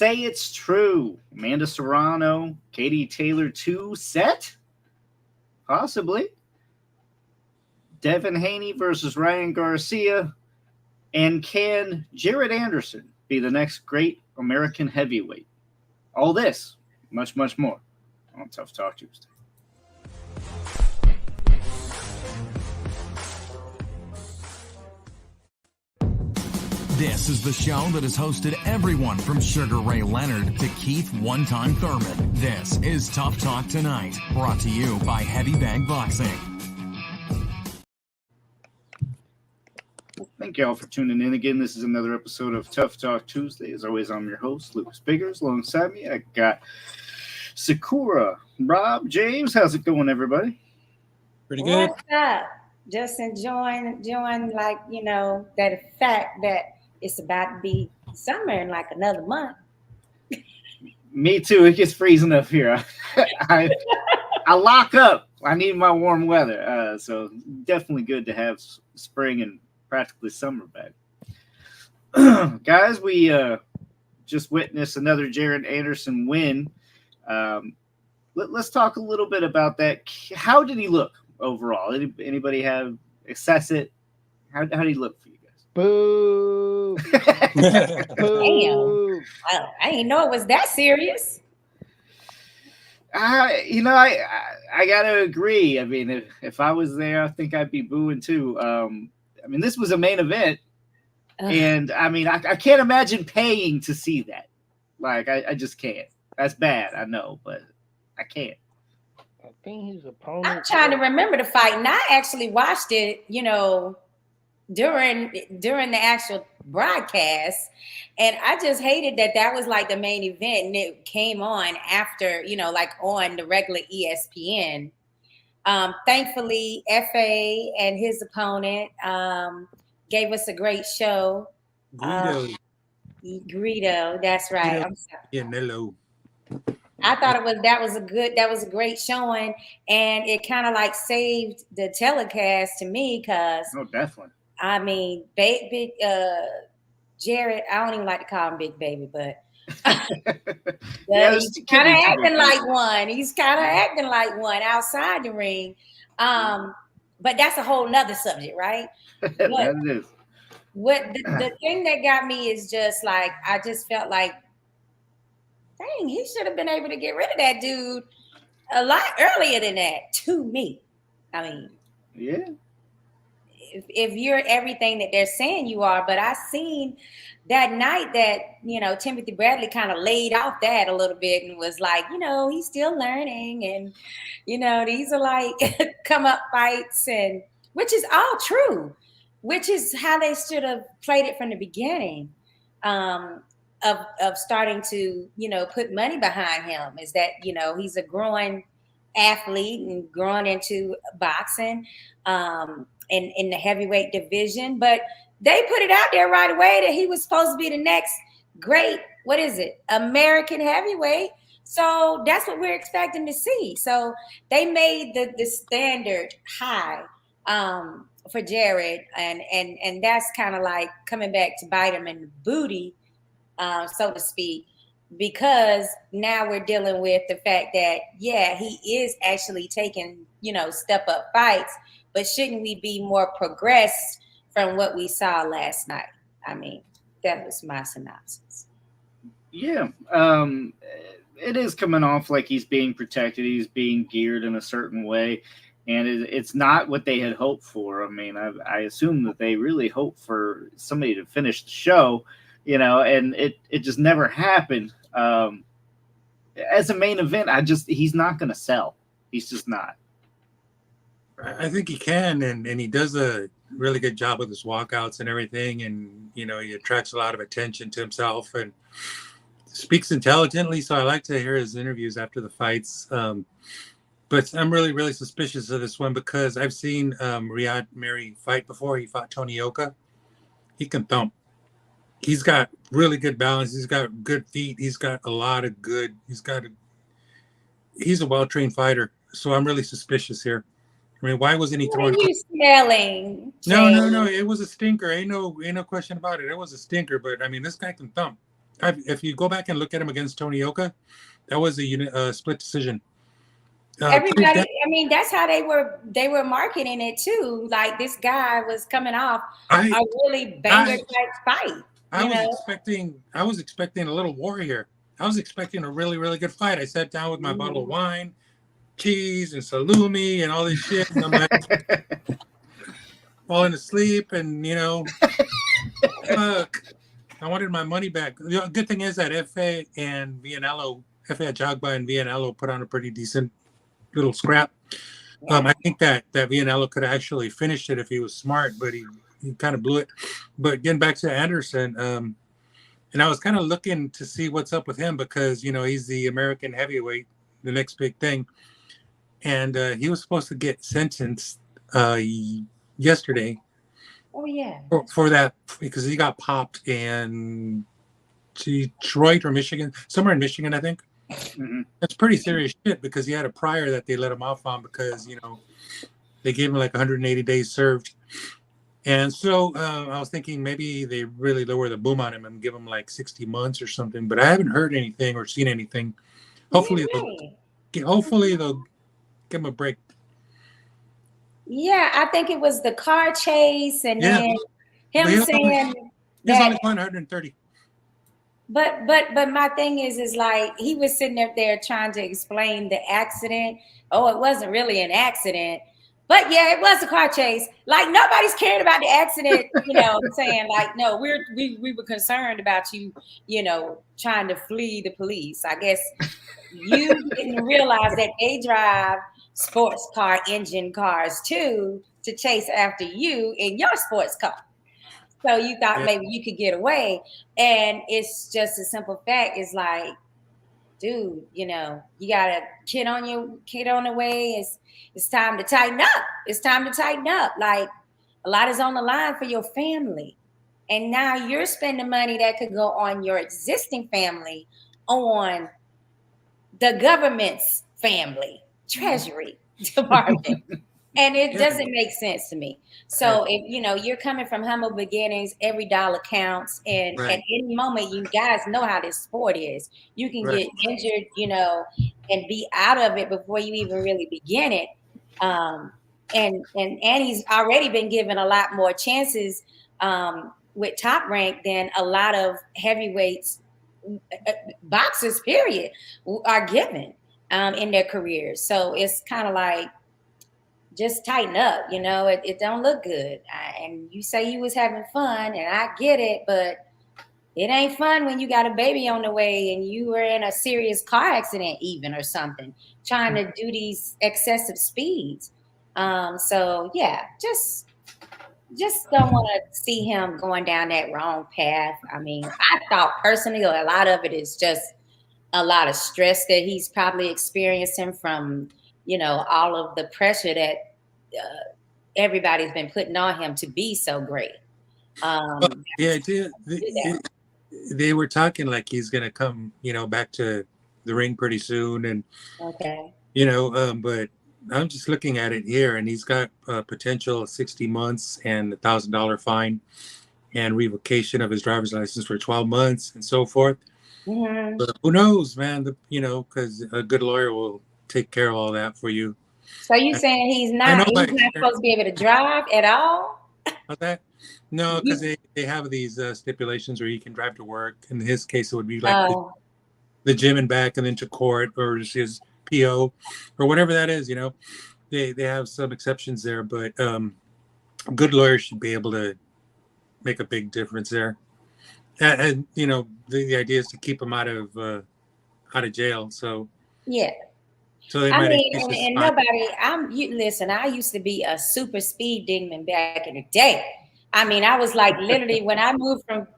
Say It's True. Amanda Serrano, Katie Taylor 2 set? Possibly. Devin Haney versus Ryan Garcia. And can Jared Anderson be the next great American heavyweight? All this, much, much more on Tough Talk Tuesday. This is the show that has hosted everyone from Sugar Ray Leonard to Keith One-Time Thurman. This is Tough Talk Tonight, brought to you by Heavy Bag Boxing. Thank you all for tuning in again. This is another episode of Tough Talk Tuesday. As always, I'm your host, Lucas Biggers. Alongside me, I got Sakura, Rob, James. How's it going, everybody? Pretty good. What's up? Just enjoying like, that fact that it's about to be summer in like another month. Me too. It gets freezing up here. I lock up. I need my warm weather. So definitely good to have spring and practically summer back. Guys, we just witnessed another Jared Anderson win. Let's talk a little bit about that. How did he look overall? Anybody assess it? How did he look for you guys? Boo! Damn. I didn't know it was that serious. I gotta agree. I mean, if I was there, I think I'd be booing too. I mean, this was a main event, and I mean, I can't imagine paying to see that. Like, I just can't. That's bad, I know, but I can't. I think his opponent. I'm trying to remember the fight, and I actually watched it, during the actual broadcast, and I just hated that was like the main event, and it came on after, like on the regular ESPN. Thankfully, FA and his opponent gave us a great show. Greedo, that's right. I'm sorry. Yeah, Nello. I thought that was a great showing, and it kind of like saved the telecast to me because definitely. I mean, big Jared. I don't even like to call him Big Baby, but he's kind of acting like one. He's kind of acting like one outside the ring. But that's a whole nother subject, right? That is. What the thing that got me is just like I just felt like, dang, he should have been able to get rid of that dude a lot earlier than that. To me, I mean, yeah. If you're everything that they're saying you are, but I seen that night that, Timothy Bradley kind of laid off that a little bit and was like, he's still learning and, these are like come up fights and which is all true, which is how they should have played it from the beginning of starting to, put money behind him is that, he's a growing athlete and growing into boxing. In the heavyweight division, but they put it out there right away that he was supposed to be the next great, American heavyweight. So that's what we're expecting to see. So they made the standard high for Jared, and that's kind of like coming back to bite him in the booty, so to speak, because now we're dealing with the fact that, yeah, he is actually taking, step up fights. But shouldn't we be more progressed from what we saw last night? I mean, that was my synopsis. Yeah. It is coming off like he's being protected. He's being geared in a certain way. And it's not what they had hoped for. I mean, I assume that they really hoped for somebody to finish the show, and it just never happened. As a main event, he's not going to sell. He's just not. I think he can, and he does a really good job with his walkouts and everything, and he attracts a lot of attention to himself and speaks intelligently. So I like to hear his interviews after the fights. But I'm really, really suspicious of this one because I've seen Riyad Mary fight before. He fought Tony Yoka. He can thump. He's got really good balance. He's got good feet. He's got a lot of good. He's a well-trained fighter. So I'm really suspicious here. I mean, why wasn't he throwing? What are you smelling? No. It was a stinker. Ain't no question about it. It was a stinker. But I mean, this guy can thump. if you go back and look at him against Tony Oka, that was a split decision. Everybody, I mean, that's how they were marketing it too. Like this guy was coming off a really banger type fight. I was expecting a little war here. I was expecting a really, really good fight. I sat down with my bottle of wine, cheese, and salumi, and all this shit. And I'm like falling asleep, and fuck. I wanted my money back. The good thing is that FA and Vianello, FA Ajagba and Vianello put on a pretty decent little scrap. I think that Vianello could have actually finished it if he was smart, but he kind of blew it. But getting back to Anderson, and I was kind of looking to see what's up with him because, he's the American heavyweight, the next big thing. And he was supposed to get sentenced yesterday. Oh, yeah. For that, because he got popped in Detroit or Michigan, somewhere in Michigan, I think. Mm-hmm. That's pretty serious shit because he had a prior that they let him off on because, they gave him like 180 days served. And so I was thinking maybe they really lower the boom on him and give him like 60 months or something. But I haven't heard anything or seen anything. Hopefully they'll give him a break. Yeah, I think it was the car chase and then him saying he's only 130. But my thing is like he was sitting up there trying to explain the accident. Oh, it wasn't really an accident. But yeah, it was a car chase. Like nobody's caring about the accident, saying like, no, we were concerned about you, trying to flee the police. I guess you didn't realize that they drive sports car engine cars too to chase after you in your sports car. So you thought maybe you could get away. And it's just a simple fact. It's like, dude, you got a kid on the way. It's time to tighten up. It's time to tighten up. Like a lot is on the line for your family. And now you're spending money that could go on your existing family on the government's family treasury department. And it doesn't make sense to me. So if you're coming from humble beginnings, every dollar counts. And at any moment, you guys know how this sport is. You can get injured, and be out of it before you even really begin it. And he's already been given a lot more chances with Top Rank than a lot of heavyweights, boxers, period, are given in their careers. So it's kind of like, just tighten up, it don't look good. And you say you was having fun, and I get it, but it ain't fun when you got a baby on the way and you were in a serious car accident even or something, trying to do these excessive speeds. So yeah, just don't want to see him going down that wrong path. I mean, I thought personally a lot of it is just a lot of stress that he's probably experiencing from all of the pressure that everybody's been putting on him to be so great. They were talking like he's gonna come, back to the ring pretty soon, and but I'm just looking at it here, and he's got a potential 60 months and $1,000 fine, and revocation of his driver's license for 12 months, and so forth. Mm-hmm. But who knows, man? Because a good lawyer will take care of all that for you. So you saying he's not supposed to be able to drive at all? Okay. No, because they have these stipulations where he can drive to work. In his case, it would be like the gym and back, and then to court, or his PO, or whatever that is. They have some exceptions there, but a good lawyer should be able to make a big difference there. And the idea is to keep him out of jail. So yeah. So they listen, I used to be a super speed demon back in the day. I mean, I was like literally when I moved from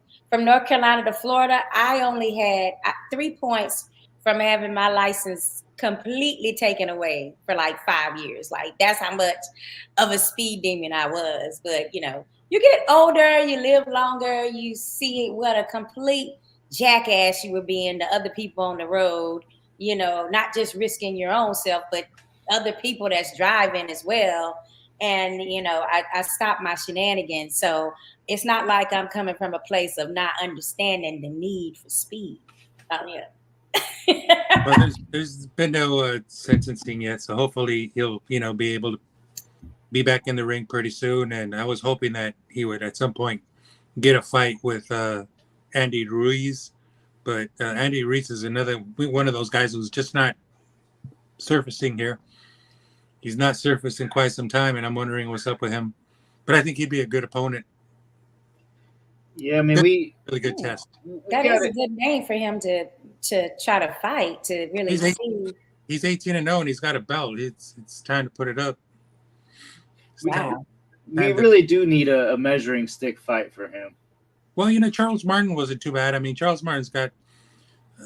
North Carolina to Florida, I only had 3 points from having my license completely taken away for like 5 years. Like that's how much of a speed demon I was. But you get older, you live longer, you see what a complete jackass you would be in to other people on the road. Not just risking your own self, but other people that's driving as well. And, I stopped my shenanigans. So it's not like I'm coming from a place of not understanding the need for speed. Oh yeah. Well, there's been no sentencing yet, so hopefully he'll be able to be back in the ring pretty soon. And I was hoping that he would at some point get a fight with Andy Ruiz, but Andy Ruiz is another one of those guys who's just not surfacing here. He's not surfaced in quite some time, and I'm wondering what's up with him. But I think he'd be a good opponent. Yeah, I mean, really good test. That is a good name for him to try to fight, to really see. He's 18-0 and he's got a belt. It's time to put it up. Wow. We really do need a measuring stick fight for him. Well, Charles Martin wasn't too bad. I mean, Charles Martin's got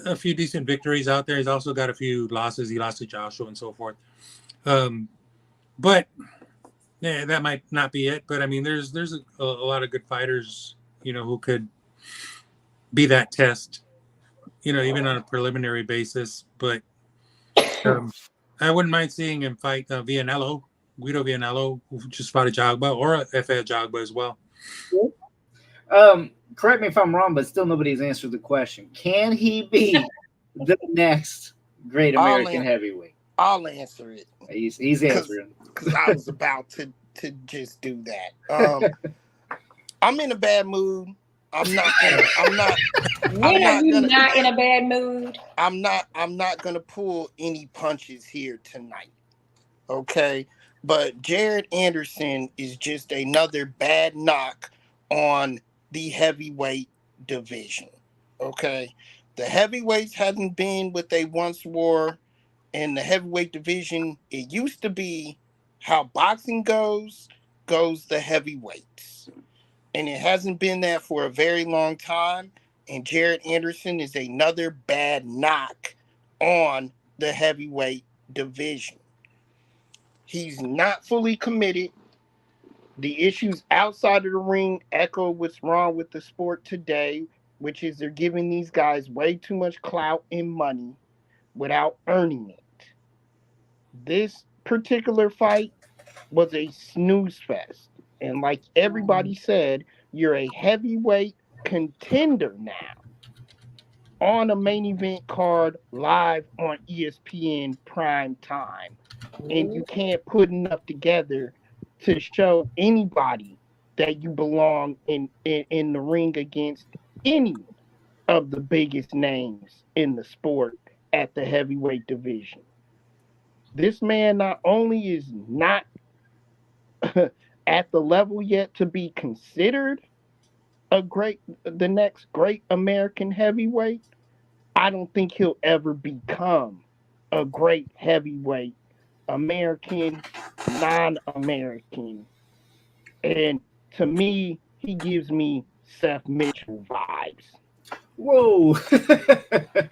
a few decent victories out there. He's also got a few losses. He lost to Joshua and so forth. But yeah, that might not be it. But I mean, there's a lot of good fighters, who could be that test, even on a preliminary basis. But I wouldn't mind seeing him fight Guido Vianello, who just fought a Jagba, or a Efe Jagba as well. Correct me if I'm wrong, but still nobody's answered the question. Can he be the next great American heavyweight? I'll answer it. He's answering. Because I was about to just do that. I'm in a bad mood. I'm not When are you not in a bad mood? I'm not gonna pull any punches here tonight. Okay. But Jared Anderson is just another bad knock on the heavyweight division. Okay. The heavyweights hasn't been what they once were. In the heavyweight division, it used to be how boxing goes the heavyweights. And it hasn't been that for a very long time. And Jared Anderson is another bad knock on the heavyweight division. He's not fully committed. The issues outside of the ring echo what's wrong with the sport today, which is they're giving these guys way too much clout and money without earning it. This particular fight was a snooze fest. And like everybody said, you're a heavyweight contender now on a main event card live on ESPN prime time. And you can't put enough together to show anybody that you belong in the ring against any of the biggest names in the sport at the heavyweight division. This man not only is not at the level yet to be considered the next great American heavyweight, I don't think he'll ever become a great heavyweight American, non-American. And to me, he gives me Seth Mitchell vibes. Whoa. I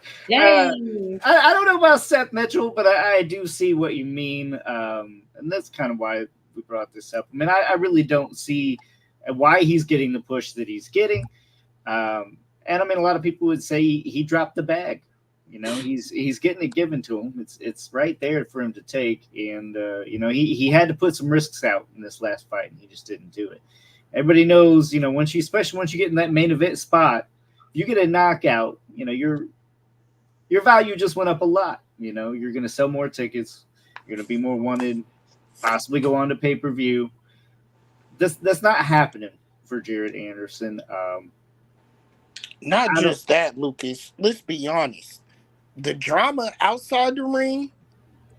don't know about Seth Mitchell, but I do see what you mean. And that's kind of why we brought this up. I mean, I really don't see why he's getting the push that he's getting. And I mean, a lot of people would say he dropped the bag. He's getting it given to him. It's right there for him to take. And, he had to put some risks out in this last fight, and he just didn't do it. Everybody knows, especially once you get in that main event spot, you get a knockout, your value just went up a lot. You're going to sell more tickets. You're going to be more wanted, possibly go on to pay-per-view. That's not happening for Jared Anderson. Not just that, Lucas. Let's be honest. The drama outside the ring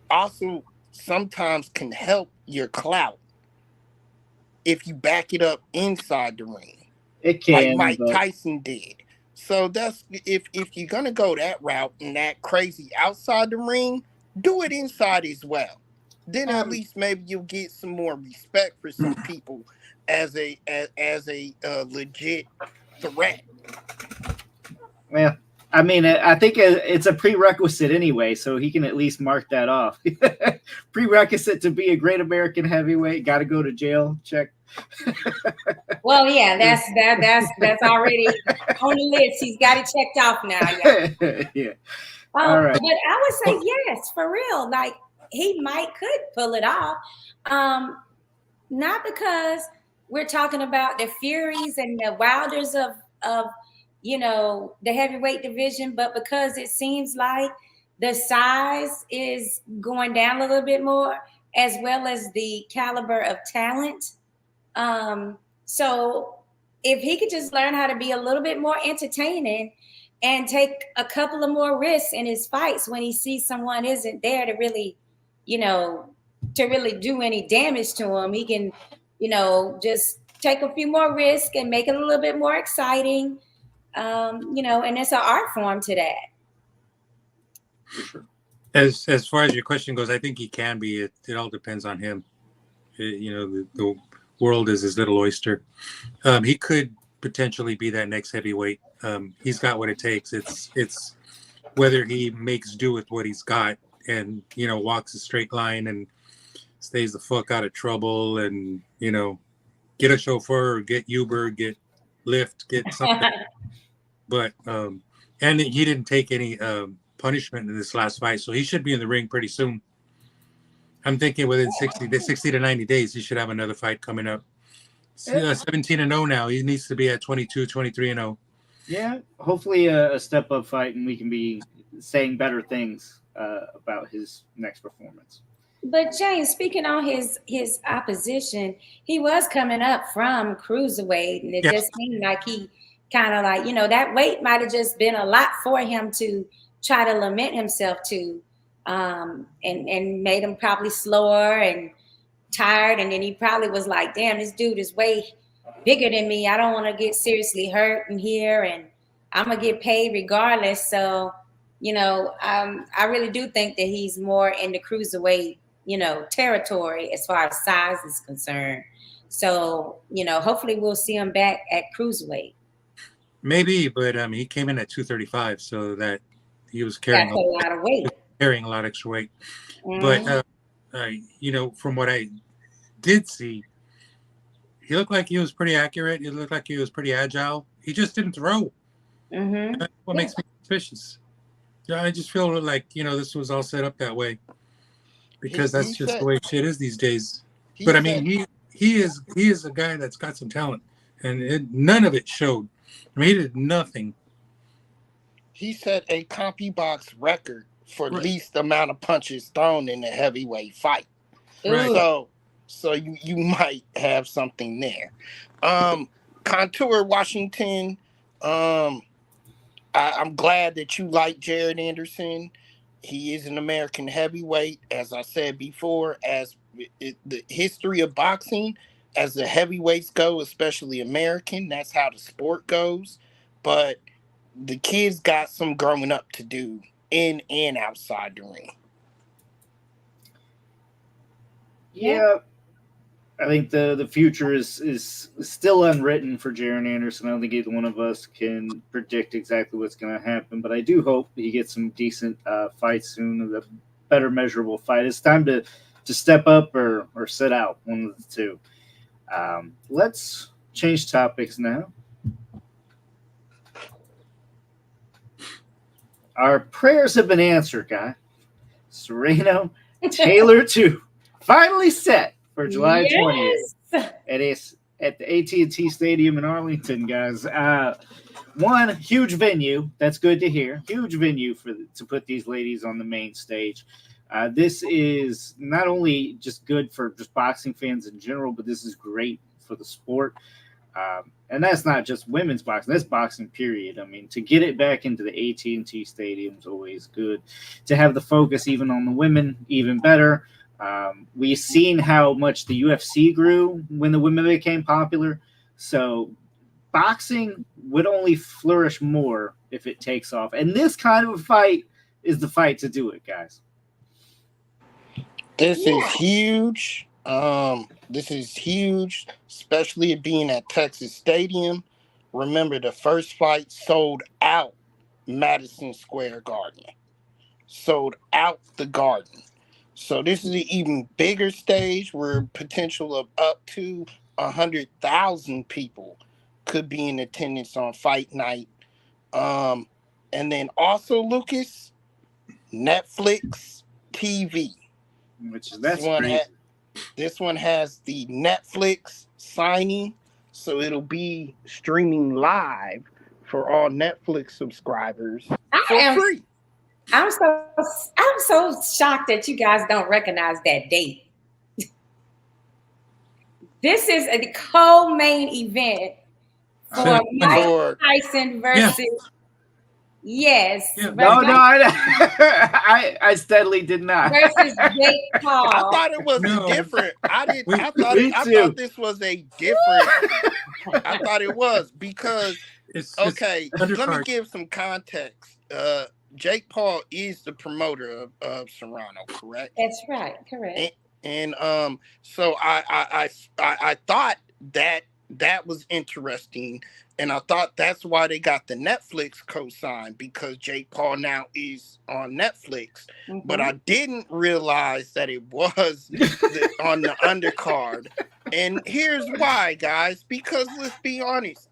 also sometimes can help your clout if you back it up inside the ring. It can, like Mike Tyson did. So that's if you're gonna go that route and that crazy outside the ring, do it inside as well. Then at least maybe you'll get some more respect for some people as a legit threat. Well, I mean, I think it's a prerequisite anyway, so he can at least mark that off. Prerequisite to be a great American heavyweight, got to go to jail. Check. Well, yeah, that's already on the list. He's got it checked off now. Yeah. All right. But I would say yes, for real. Like he could pull it off. Not because we're talking about the Furies and the Wilders of the heavyweight division, but because it seems like the size is going down a little bit more, as well as the caliber of talent. So if he could just learn how to be a little bit more entertaining and take a couple of more risks in his fights when he sees someone isn't there to really, to really do any damage to him, he can, just take a few more risks and make it a little bit more exciting. And it's an art form to that. For sure. As far as your question goes, I think he can be. It all depends on him. The world is his little oyster. He could potentially be that next heavyweight. He's got what it takes. It's whether he makes do with what he's got and walks a straight line and stays the fuck out of trouble and get a chauffeur, or get Uber, get Lyft, get something. But and he didn't take any punishment in this last fight, so he should be in the ring pretty soon. I'm thinking within 60 to 90 days, he should have another fight coming up. 17-0 now. He needs to be at 22, 23-0. Yeah, hopefully a step-up fight, and we can be saying better things about his next performance. But James, speaking on his opposition, he was coming up from cruiserweight, and it just seemed like he kind of like, that weight might have just been a lot for him to try to limit himself to, and made him probably slower and tired. And then he probably was like, damn, this dude is way bigger than me. I don't want to get seriously hurt in here, and I'm going to get paid regardless. So, I really do think that he's more in the cruiserweight, territory as far as size is concerned. So, hopefully we'll see him back at cruiserweight. Maybe, but he came in at 235, so that he was carrying a lot of weight, carrying a lot extra weight. Mm-hmm. But from what I did see, he looked like he was pretty accurate. He looked like he was pretty agile. He just didn't throw. Mm-hmm. That's what makes me suspicious. I just feel like this was all set up that way because that's just the way shit is these days. But I mean, he is a guy that's got some talent, and none of it showed. I mean, he did nothing. He set a CompuBox record for least amount of punches thrown in a heavyweight fight. Right. So you might have something there. Contour Washington. I'm glad that you like Jared Anderson. He is an American heavyweight, as I said before. As the history of boxing, as the heavyweights go, especially American, that's how the sport goes. But the kid's got some growing up to do in and outside the ring. Yeah, I think the future is still unwritten for Jared Anderson. I don't think either one of us can predict exactly what's going to happen, but I do hope he gets some decent fights soon, a better measurable fight. It's time to step up or sit out, one of the two. Let's change topics now. Our prayers have been answered, guy. Sereno Taylor 2 finally set for July 20th. It is at the AT&T Stadium in Arlington, guys. One huge venue. That's good to hear. Huge venue to put these ladies on the main stage. This is not only just good for just boxing fans in general, but this is great for the sport. And that's not just women's boxing. That's boxing, period. I mean, to get it back into the AT&T Stadium is always good. To have the focus even on the women, even better. We've seen how much the UFC grew when the women became popular. So boxing would only flourish more if it takes off. And this kind of a fight is the fight to do it, guys. This is huge. This is huge, especially it being at Texas Stadium. Remember, the first fight sold out Madison Square Garden. Sold out the Garden. So this is an even bigger stage where potential of up to 100,000 people could be in attendance on fight night. And then also, Lucas, Netflix TV. This one has the Netflix signing, so it'll be streaming live for all Netflix subscribers I for am free. I'm so shocked that you guys don't recognize that date. This is a co-main event for Mike For Tyson versus yes, Yeah. No, Mike I steadily did not. versus Jake I Paul. thought it was No. different. I did. Me I too. thought this was a different. I thought it was because it's okay. Let me undercard. give some context. Jake Paul is the promoter of Serrano, correct? That's right, correct. And so I thought that was interesting, and I thought that's why they got the Netflix co-sign, because Jake Paul now is on Netflix. But I didn't realize that it was on the undercard. And here's why, guys, because let's be honest,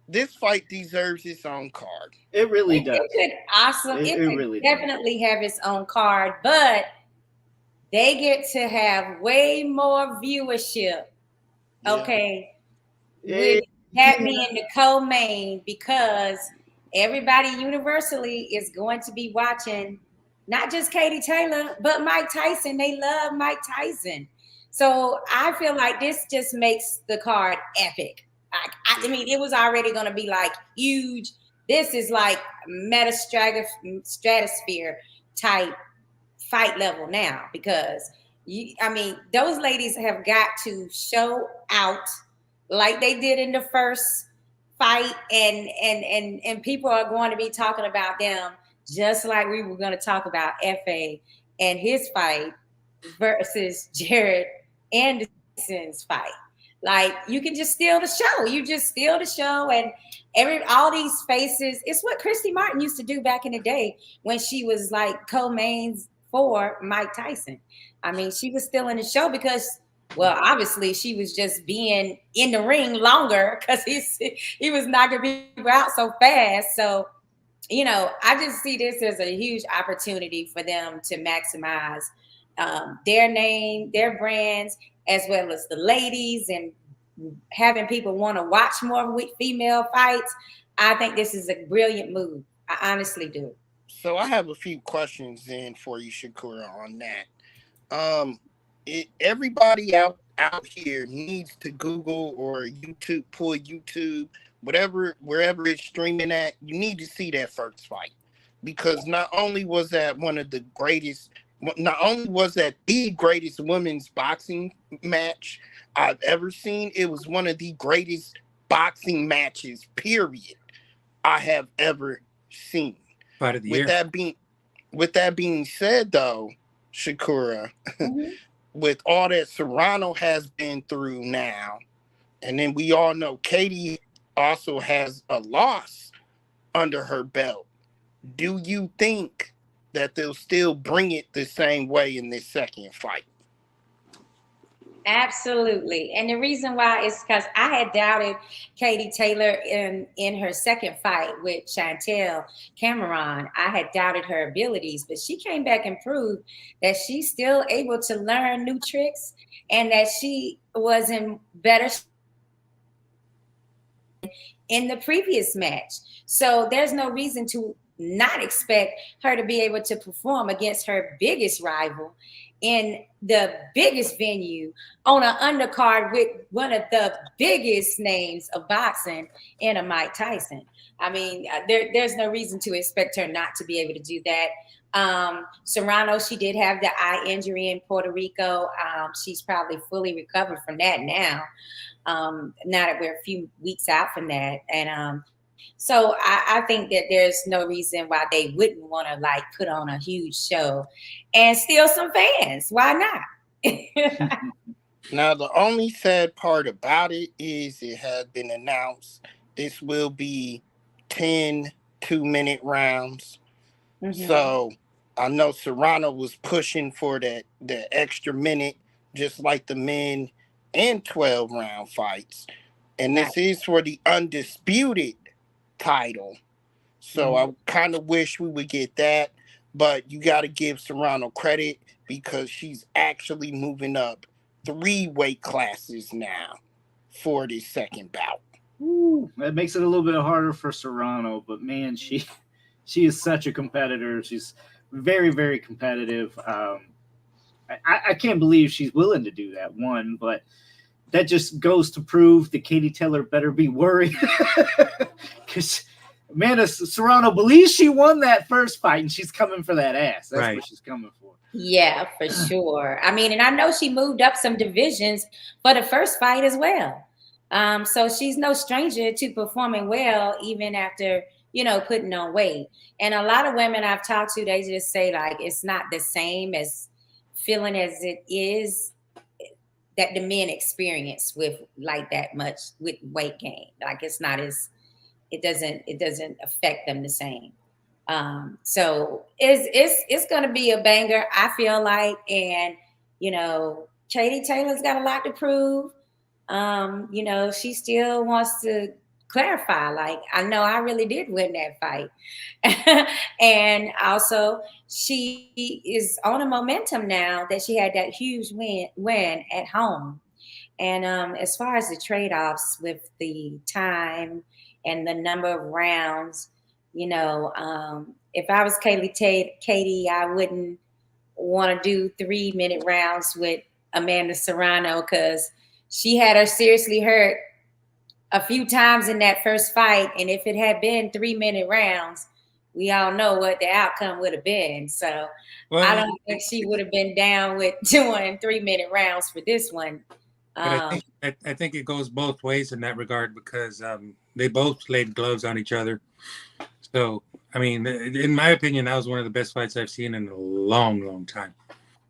this fight deserves its own card. It really does. It could really definitely have its own card, but they get to have way more viewership. Okay. With that being the co-main, because everybody universally is going to be watching not just Katie Taylor, but Mike Tyson. They love Mike Tyson. So I feel like this just makes the card epic. I mean, it was already going to be like huge. This is like stratosphere type fight level now, because those ladies have got to show out like they did in the first fight, and people are going to be talking about them just like we were going to talk about FA and his fight versus Jared Anderson's fight. Like, you can just steal the show. You just steal the show, and all these faces. It's what Christy Martin used to do back in the day when she was like co-mains for Mike Tyson. I mean, she was still in the show because, well, obviously she was just being in the ring longer because he was knocking people out so fast. So, I just see this as a huge opportunity for them to maximize their name, their brands, as well as the ladies, and having people want to watch more female fights. I think this is a brilliant move. I honestly do. So I have a few questions then for you, Shakura, on that. Everybody out here needs to Google or YouTube, pull YouTube, wherever it's streaming at. You need to see that first fight, because not only was that the greatest women's boxing match I've ever seen, it was one of the greatest boxing matches, period, I have ever seen. Fight of the year. With that being said, though, Shakura, with all that Serrano has been through now, and then we all know Katie also has a loss under her belt, do you think that they'll still bring it the same way in this second fight? Absolutely. And the reason why is because I had doubted Katie Taylor in her second fight with Chantel Cameron. I had doubted her abilities, but she came back and proved that she's still able to learn new tricks, and that she was in better in the previous match. So there's no reason to not expect her to be able to perform against her biggest rival in the biggest venue on an undercard with one of the biggest names of boxing in a Mike Tyson. I mean, there's no reason to expect her not to be able to do that. Serrano, she did have the eye injury in Puerto Rico. She's probably fully recovered from that now. Now that we're a few weeks out from that. And so I think that there's no reason why they wouldn't want to like put on a huge show and steal some fans. Why not? Now, the only sad part about it is it has been announced this will be 10 2-minute rounds. So I know Serrano was pushing for the extra minute, just like the men and 12-round fights. And this is for the undisputed title. So I kind of wish we would get that, but you got to give Serrano credit because she's actually moving up 3 weight classes now for this second bout. Ooh, that makes it a little bit harder for Serrano, but man, she is such a competitor. She's very, very competitive. I can't believe she's willing to do that, one, but that just goes to prove that Katie Taylor better be worried. Because Amanda Serrano believes she won that first fight, and she's coming for that ass. That's Right. what she's coming for. Yeah, for sure. I mean, and I know she moved up some divisions for the first fight as well. So she's no stranger to performing well, even after, putting on weight. And a lot of women I've talked to, they just say like, it's not the same as feeling as it is that the men experience with like that much with weight gain. Like it's not as, it doesn't affect them the same. So it's going to be a banger, I feel like. And, Katie Taylor's got a lot to prove. She still wants to clarify, like, I know I really did win that fight. And also she is on a momentum now that she had that huge win at home. And as far as the trade-offs with the time and the number of rounds, if I was Katie, I wouldn't want to do 3-minute rounds with Amanda Serrano because she had her seriously hurt a few times in that first fight. And if it had been 3-minute rounds, we all know what the outcome would have been. So I don't think she would have been down with doing 3-minute rounds for this one. But I think it goes both ways in that regard because they both laid gloves on each other. So, I mean, in my opinion, that was one of the best fights I've seen in a long, long time.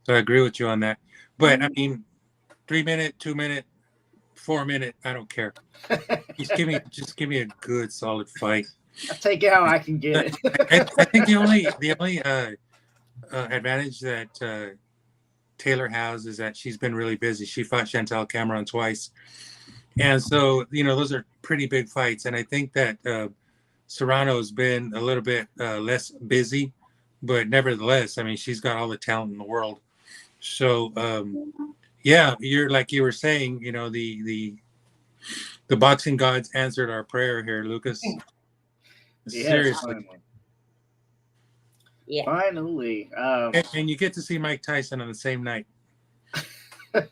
So I agree with you on that. But, I mean, 3-minute, 2-minute, 4-minute, I don't care. Just give me a good, solid fight. I'll take it how I can get it. I think the only advantage that Taylor has is that she's been really busy. She fought Chantel Cameron twice. And so, those are pretty big fights. And I think that Serrano's been a little bit less busy, but nevertheless, I mean, she's got all the talent in the world. So, yeah, you're like you were saying, the boxing gods answered our prayer here, Lucas. Yes, seriously. Yeah. Finally. And you get to see Mike Tyson on the same night.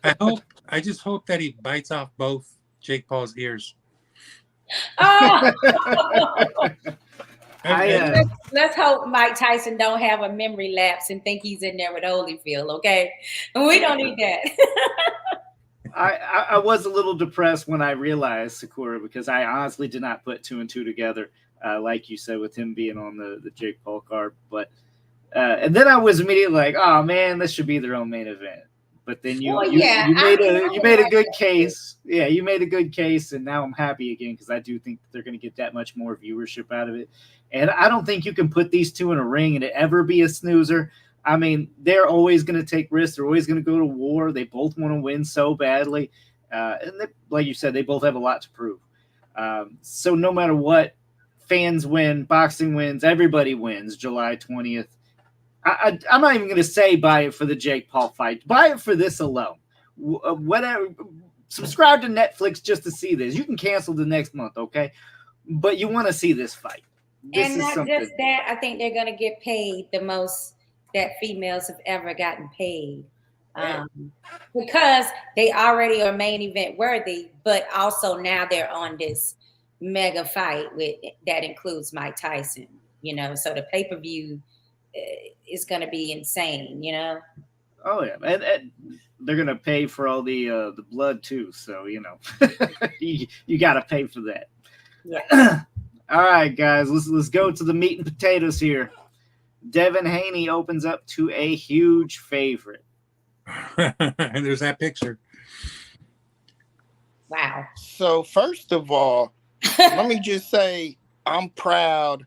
I just hope that he bites off both Jake Paul's ears. Oh! Let's hope Mike Tyson don't have a memory lapse and think he's in there with Holyfield, okay? We don't need that. I was a little depressed when I realized Sakura because I honestly did not put 2 and 2 together, like you said, with him being on the Jake Paul card. But and then I was immediately like, oh man, this should be their own main event. But then you made a good case. Yeah, you made a good case, and now I'm happy again because I do think they're going to get that much more viewership out of it. And I don't think you can put these two in a ring and it ever be a snoozer. I mean, they're always going to take risks. They're always going to go to war. They both want to win so badly. And like you said, they both have a lot to prove. So no matter what, fans win, boxing wins, everybody wins July 20th. I'm not even going to say buy it for the Jake Paul fight. Buy it for this alone. Whatever. Subscribe to Netflix just to see this. You can cancel the next month, okay? But you want to see this fight. And not just that, I think they're going to get paid the most that females have ever gotten paid. Because they already are main event worthy, but also now they're on this mega fight that includes Mike Tyson, so the pay-per-view is going to be insane, Oh yeah, and they're going to pay for all the blood too, so you got to pay for that. Yeah. All right, guys, let's go to the meat and potatoes here. Devin Haney opens up to a huge favorite. And there's that picture. Wow. So first of all, let me just say I'm proud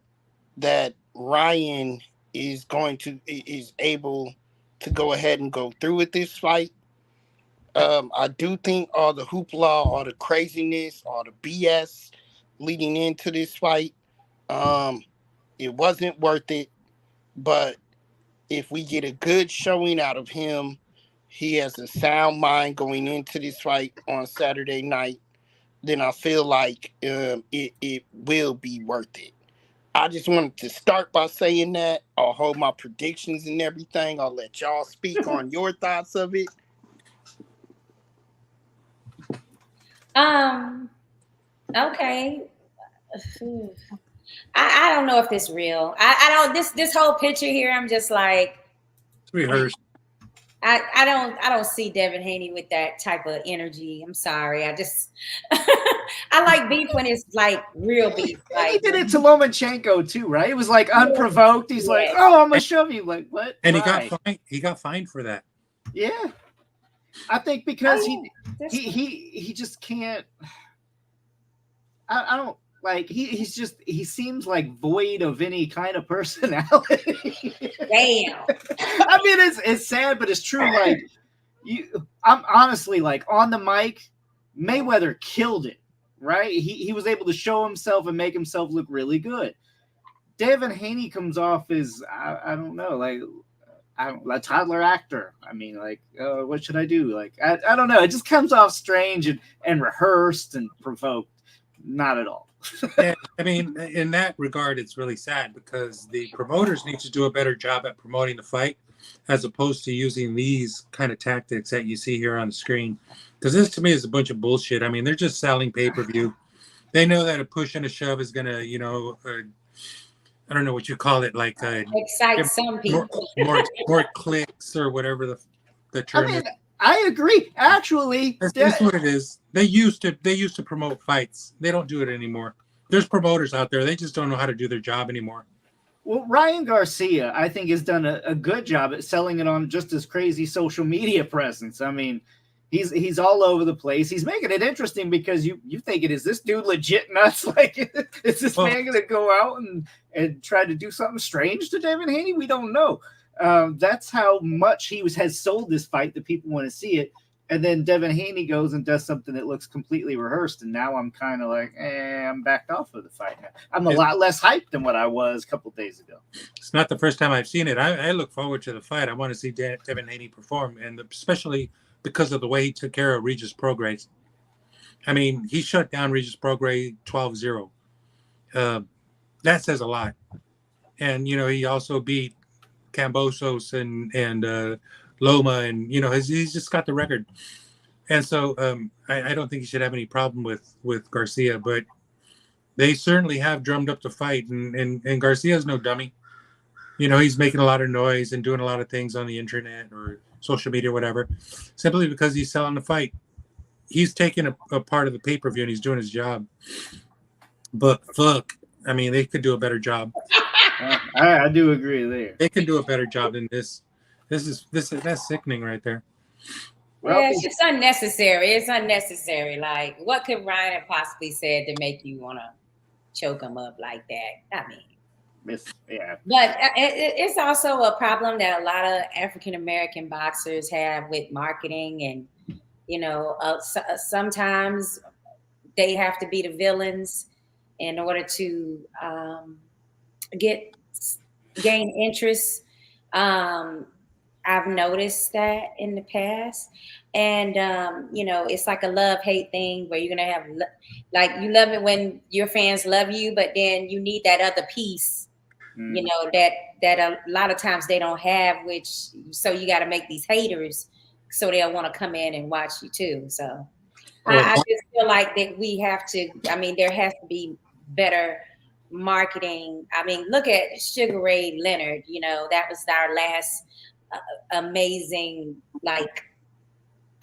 that Ryan is able to go ahead and go through with this fight. I do think all the hoopla, all the craziness, all the BS leading into this fight, it wasn't worth it. But if we get a good showing out of him, he has a sound mind going into this fight on Saturday night. then I feel like it will be worth it. I just wanted to start by saying that. I'll hold my predictions and everything. I'll let y'all speak on your thoughts of it. Okay. I don't know if this real. I don't this whole picture here, I'm just like It's rehearsed. I don't see Devin Haney with that type of energy. I'm sorry. I just I like beef when it's like real beef. And he Like did it to Lomachenko too, right? It was like unprovoked. He's like, "Oh, I'm gonna shove you." Like what? And Why? he got fined for that. Yeah, I think because he just can't. I don't like he seems like void of any kind of personality. damn. I mean, it's sad, but it's true. Like I'm honestly like on the mic, Mayweather killed it. Right? He was able to show himself and make himself look really good. Devin Haney comes off as I don't know, like a toddler actor. I mean, like, what should I do? Like, I don't know. It just comes off strange and rehearsed and provoked. Not at all. And, I mean, in that regard, it's really sad because the promoters need to do a better job at promoting the fight as opposed to using these kind of tactics that you see here on the screen. Because this, to me, is a bunch of bullshit. I mean, they're just selling pay-per-view. They know that a push and a shove is going to, I don't know what you call it, like excite some people. More clicks or whatever the term is. I agree. Actually, that's what it is. They used to promote fights. They don't do it anymore. There's promoters out there. They just don't know how to do their job anymore. Well, Ryan Garcia, I think, has done a good job at selling it on just his crazy social media presence. I mean, he's all over the place. He's making it interesting because you thinking, is this dude legit nuts? Like, is this man going to go out and try to do something strange to Devin Haney? We don't know. That's how much he has sold this fight that people want to see it. And then Devin Haney goes and does something that looks completely rehearsed. And now I'm kind of like, I'm backed off of the fight. I'm a lot less hyped than what I was a couple of days ago. It's not the first time I've seen it. I look forward to the fight. I want to see Devin Haney perform, and especially because of the way he took care of Regis Prograis. I mean, he shut down Regis Prograis 12-0. That says a lot. And, he also beat Kambosos and Loma, and he's just got the record. And so I don't think he should have any problem with Garcia, but they certainly have drummed up the fight, and Garcia's no dummy. He's making a lot of noise and doing a lot of things on the internet or social media or whatever, simply because he's selling the fight. He's taking a part of the pay-per-view and he's doing his job. But fuck, I mean, they could do a better job. I do agree there. They can do a better job than this. That's sickening right there. Well, yeah, it's unnecessary. It's unnecessary. Like, what could Ryan have possibly said to make you want to choke him up like that? I mean, yeah. But it's also a problem that a lot of African American boxers have with marketing, and sometimes they have to be the villains in order to gain interest. I've noticed that in the past, and it's like a love-hate thing where you're gonna have you love it when your fans love you, but then you need that other piece, that a lot of times they don't have, so you got to make these haters so they'll want to come in and watch you too. So I just feel like that we have to. I mean, there has to be better marketing. I mean, look at Sugar Ray Leonard. That was our last amazing, like,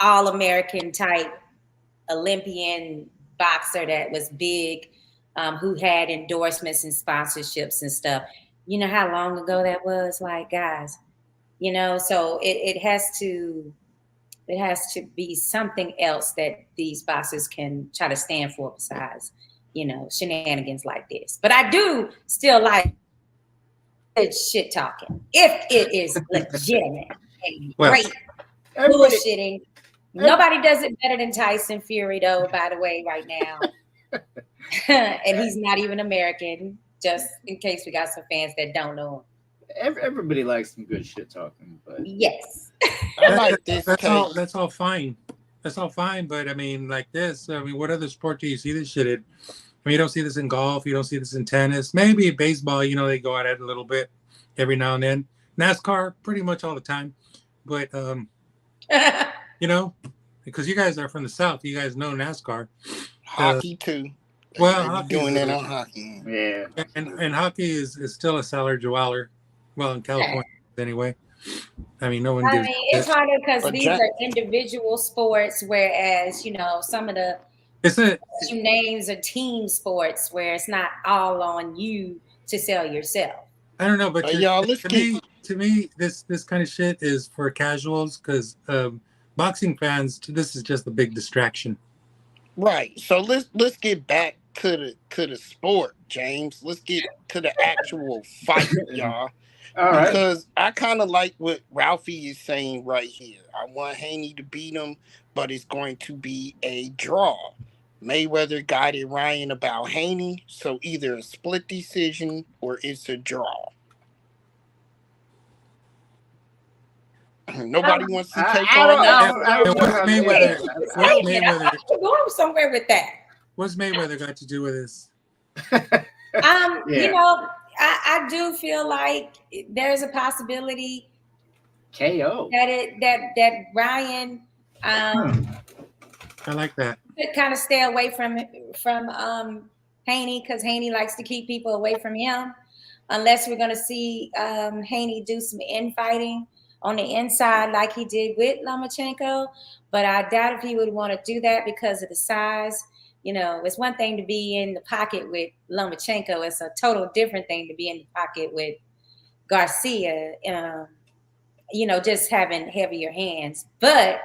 all-American type Olympian boxer that was big, who had endorsements and sponsorships and stuff. You know how long ago that was, like, guys. So it has to be something else that these boxers can try to stand for besides shenanigans like this. But I do still like shit talking if it is legitimate and great bullshitting. Nobody does it better than Tyson Fury, though, by the way, right now. And he's not even American, just in case we got some fans that don't know him. Everybody likes some good shit talking, but yes. I like this. That's all fine. That's all fine, but I mean, like this. I mean, what other sport do you see this shit in? I mean, you don't see this in golf. You don't see this in tennis. Maybe baseball. You know, they go at it a little bit every now and then. NASCAR, pretty much all the time. But you know, because you guys are from the South, you guys know NASCAR. Hockey too. Well, They be hockey doing is that on hockey. Yeah. and hockey is still a cellar dweller. Well, in California anyway. I mean, no one I gives. mean, it's harder because But these Jack- are individual sports, whereas, some of the It's a names are team sports where it's not all on you to sell yourself. I don't know, but y'all, let's to me, this kind of shit is for casuals because boxing fans. This is just a big distraction. Right. So let's get back to the sport, James. Let's get to the actual fight, y'all. All right. Because I kind of like what Ralphie is saying right here. I want Haney to beat him, but it's going to be a draw. Mayweather guided Ryan about Haney, so either a split decision or it's a draw. Nobody wants to take on that. Mayweather? I'm going somewhere with that. What's Mayweather got to do with this? I do feel like there's a possibility KO. that Ryan I like that. could kind of stay away from Haney because Haney likes to keep people away from him. Unless we're going to see Haney do some infighting on the inside like he did with Lomachenko, but I doubt if he would want to do that because of the size. It's one thing to be in the pocket with Lomachenko. It's a total different thing to be in the pocket with Garcia, just having heavier hands. But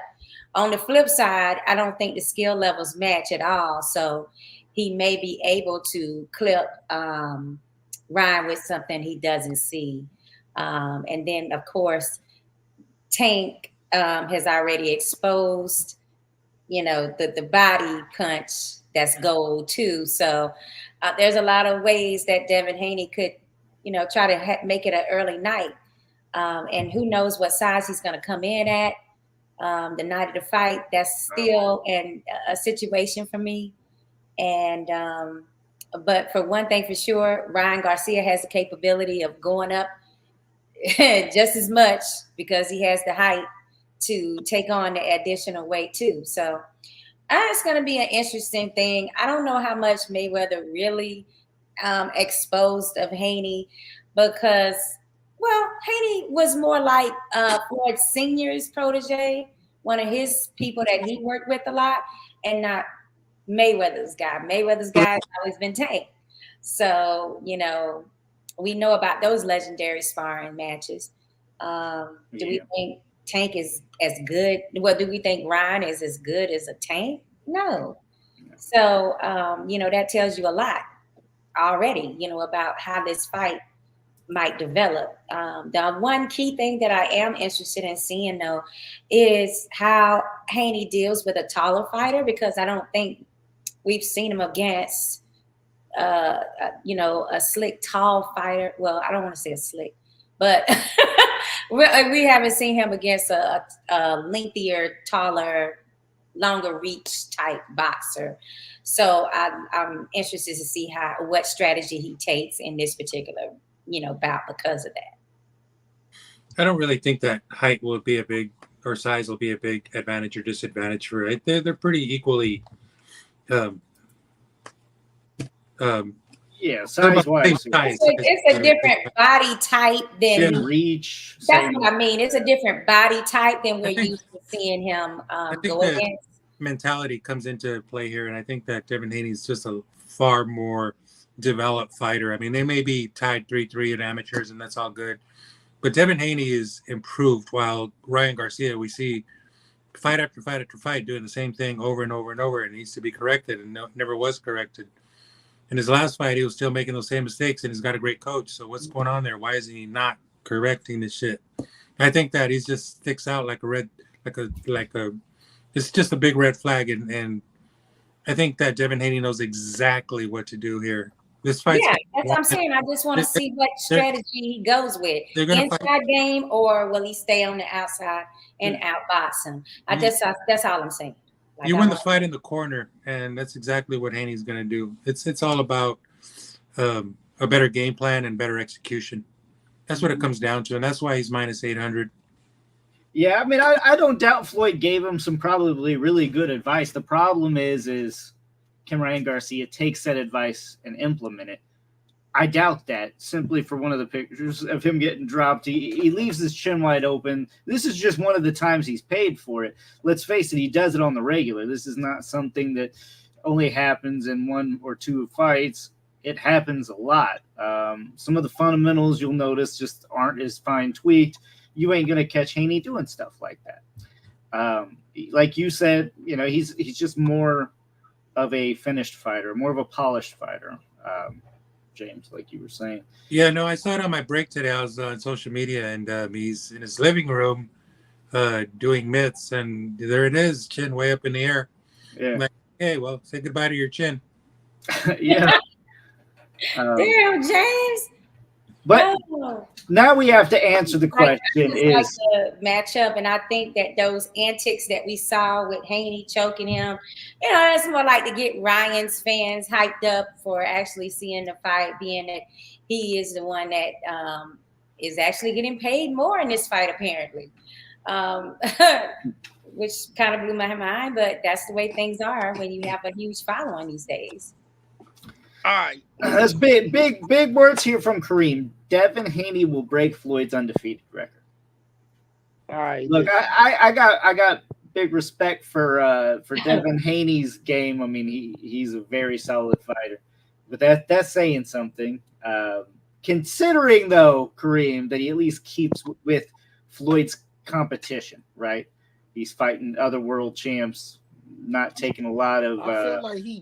on the flip side, I don't think the skill levels match at all. So he may be able to clip Ryan with something he doesn't see. And then, of course, Tank has already exposed, the body punch. That's gold too. So there's a lot of ways that Devin Haney could, try to make it an early night. And who knows what size he's going to come in at the night of the fight. That's still a situation for me. And but for one thing for sure, Ryan Garcia has the capability of going up just as much because he has the height to take on the additional weight too. So it's going to be an interesting thing. I don't know how much Mayweather really exposed of Haney because, Haney was more like Floyd Sr.'s protege, one of his people that he worked with a lot, and not Mayweather's guy. Mayweather's guy has always been Tank. So, we know about those legendary sparring matches. Do we think Tank is as good? Well, do we think Ryan is as good as a Tank? No. So, that tells you a lot already, about how this fight might develop. The one key thing that I am interested in seeing, though, is how Haney deals with a taller fighter, because I don't think we've seen him against, a slick, tall fighter. Well, I don't want to say a slick, but we haven't seen him against a lengthier, taller, longer reach type boxer. So I'm interested to see what strategy he takes in this particular, bout because of that. I don't really think that height will be a big, or size will be a big advantage or disadvantage for it. They're pretty equally. Size-wise. It's a different body type than reach. That's what I mean. It's a different body type than we're used to seeing him go against. Mentality comes into play here, and I think that Devin Haney is just a far more developed fighter. I mean, they may be tied 3-3 in amateurs, and that's all good, but Devin Haney is improved, while Ryan Garcia, we see fight after fight after fight doing the same thing over and over and over. It needs to be corrected, and never was corrected. In his last fight, he was still making those same mistakes, and he's got a great coach. So what's going on there? Why is he not correcting this shit? I think that he just sticks out like it's just a big red flag, and I think that Devin Haney knows exactly what to do here. This fight, that's what I'm saying. I just want to see what strategy he goes with. Inside game, or will he stay on the outside and outbox him? That's all I'm saying. You win the fight in the corner, and that's exactly what Haney's going to do. It's all about a better game plan and better execution. That's what it comes down to, and that's why he's minus 800. Yeah, I mean, I don't doubt Floyd gave him some probably really good advice. The problem is can Ryan Garcia take said advice and implement it? I doubt that, simply for one of the pictures of him getting dropped. He leaves his chin wide open. This is just one of the times he's paid for it. Let's face it, he does it on the regular. This is not something that only happens in one or two fights. It happens a lot. Some of the fundamentals you'll notice just aren't as fine tweaked. You ain't going to catch Haney doing stuff like that. Like you said, he's just more of a finished fighter, more of a polished fighter. James, like you were saying. Yeah, no, I saw it on my break today. I was on social media, and he's in his living room doing mitts, and there it is, chin way up in the air. Yeah. I'm like, hey, well, say goodbye to your chin. Yeah. Damn, James. But now we have to answer the question: like the matchup, and I think that those antics that we saw with Haney choking him, that's more like to get Ryan's fans hyped up for actually seeing the fight, being that he is the one that is actually getting paid more in this fight, apparently, which kind of blew my mind. But that's the way things are when you have a huge following these days. All right. That's big words here from Kareem. Devin Haney will break Floyd's undefeated record. All right. Look, I got big respect for Devin Haney's game. I mean, he's a very solid fighter, but that's saying something. Considering though, Kareem, that he at least keeps with Floyd's competition, right? He's fighting other world champs, not taking a lot of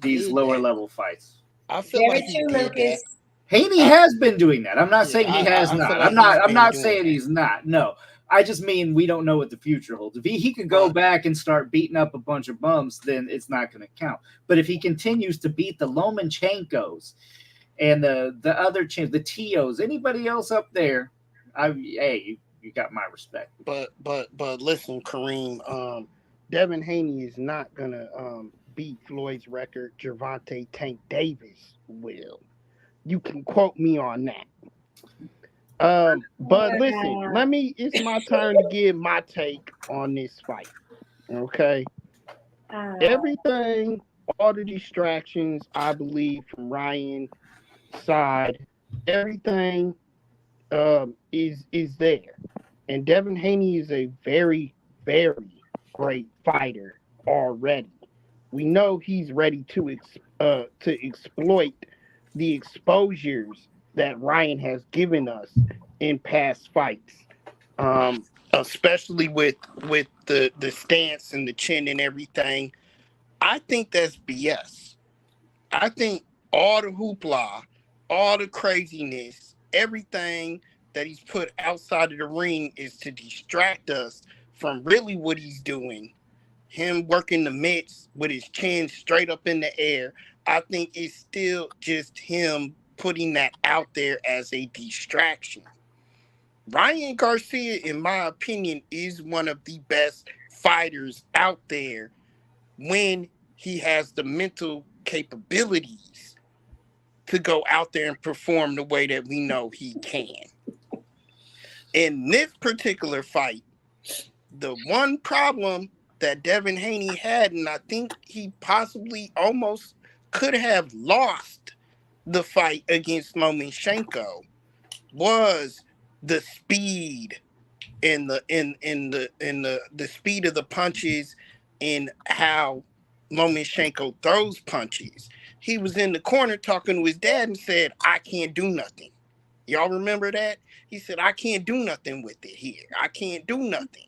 these lower level fights. I feel like he did that. Haney has been doing that. I'm not saying he has not. I'm not saying he's not. No, I just mean we don't know what the future holds. If he could go back and start beating up a bunch of bums, then it's not going to count. But if he continues to beat the Lomachenkos and the other champs, the Tios, anybody else up there, you got my respect. But listen, Kareem, Devin Haney is not gonna beat Floyd's record. Gervonta Tank Davis will. You can quote me on that. But listen, it's my turn to give my take on this fight. Okay. Everything, all the distractions, I believe, from Ryan's side, everything is there. And Devin Haney is a very, very great fighter already. We know he's ready to exploit the exposures that Ryan has given us in past fights, especially with the stance and the chin and everything. I think that's BS. I think all the hoopla, all the craziness, everything that he's put outside of the ring is to distract us from really what he's doing. Him working the mitts with his chin straight up in the air. I think it's still just him putting that out there as a distraction. Ryan Garcia, in my opinion, is one of the best fighters out there when he has the mental capabilities to go out there and perform the way that we know he can. In this particular fight, the one problem that Devin Haney had, and I think he possibly almost could have lost the fight against Lomachenko, was the speed and the speed of the punches and how Lomachenko throws punches. He was in the corner talking to his dad and said, "I can't do nothing." Y'all remember that? He said, "I can't do nothing with it here. I can't do nothing."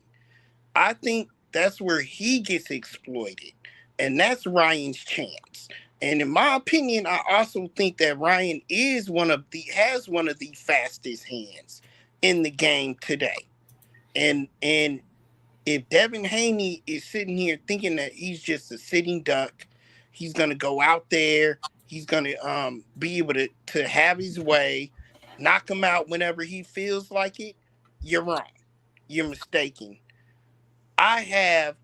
I think that's where he gets exploited, and that's Ryan's chance. And in my opinion, I also think that Ryan has one of the fastest hands in the game today. And if Devin Haney is sitting here thinking that he's just a sitting duck, he's gonna go out there, he's gonna be able to have his way, knock him out whenever he feels like it, you're wrong. You're mistaken. I have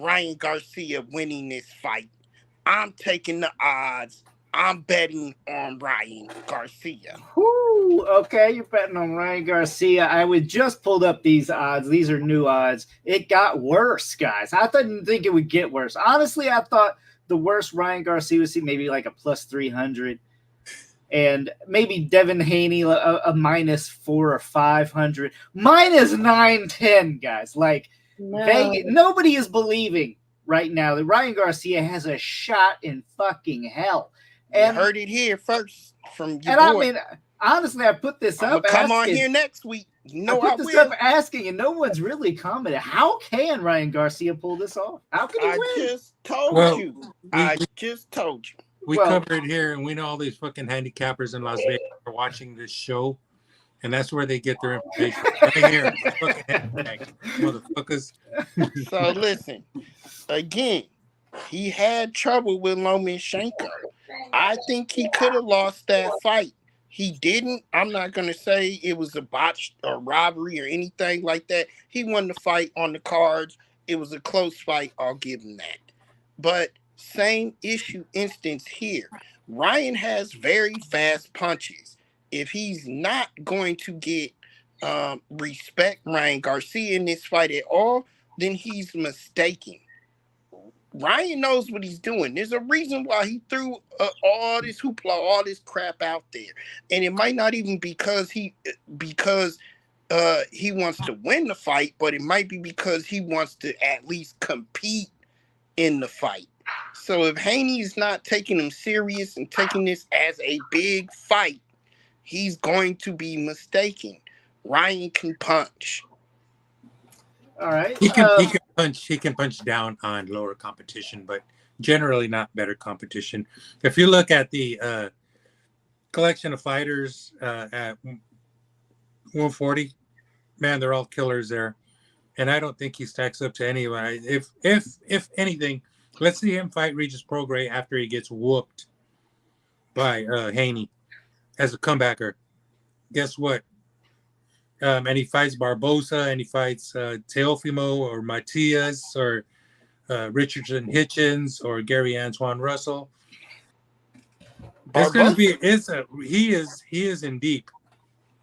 Ryan Garcia winning this fight. I'm taking the odds. I'm betting on Ryan Garcia. Whoo, okay, you're betting on Ryan Garcia. I would just pulled up these odds. These are new odds. It got worse, guys. I didn't think it would get worse. Honestly, I thought the worst Ryan Garcia would see maybe like a plus 300. And maybe Devin Haney a minus 400 or 500. Minus 910, guys. Like, Vegas, nobody is believing right now that Ryan Garcia has a shot in fucking hell. And you heard it here first from your boy. I mean, honestly, I put this up. Come on here next week. I put this up asking, and no one's really commented. How can Ryan Garcia pull this off? How can he win? I just told you. We cover it here, and we know all these fucking handicappers in Las Vegas are watching this show, and that's where they get their information. Right here, motherfuckers. So listen, again, he had trouble with Lomachenko. I think he could have lost that fight. He didn't. I'm not going to say it was a botched or robbery or anything like that. He won the fight on the cards. It was a close fight. I'll give him that. But same instance here. Ryan has very fast punches. If he's not going to get respect Ryan Garcia in this fight at all, then he's mistaken. Ryan knows what he's doing. There's a reason why he threw all this hoopla, all this crap out there, and it might not even because he wants to win the fight, but it might be because he wants to at least compete in the fight. So if Haney's not taking him serious and taking this as a big fight, he's going to be mistaken. Ryan can punch. All right. He can punch. He can punch down on lower competition, but generally not better competition. If you look at the collection of fighters at 140, man, they're all killers there, and I don't think he stacks up to anyone. If anything, let's see him fight Regis Prograis after he gets whooped by Haney as a comebacker. Guess what? And he fights Barbosa, and he fights Teofimo or Matias or Richardson Hitchens or Gary Antoine Russell. It's going to be. He is in deep.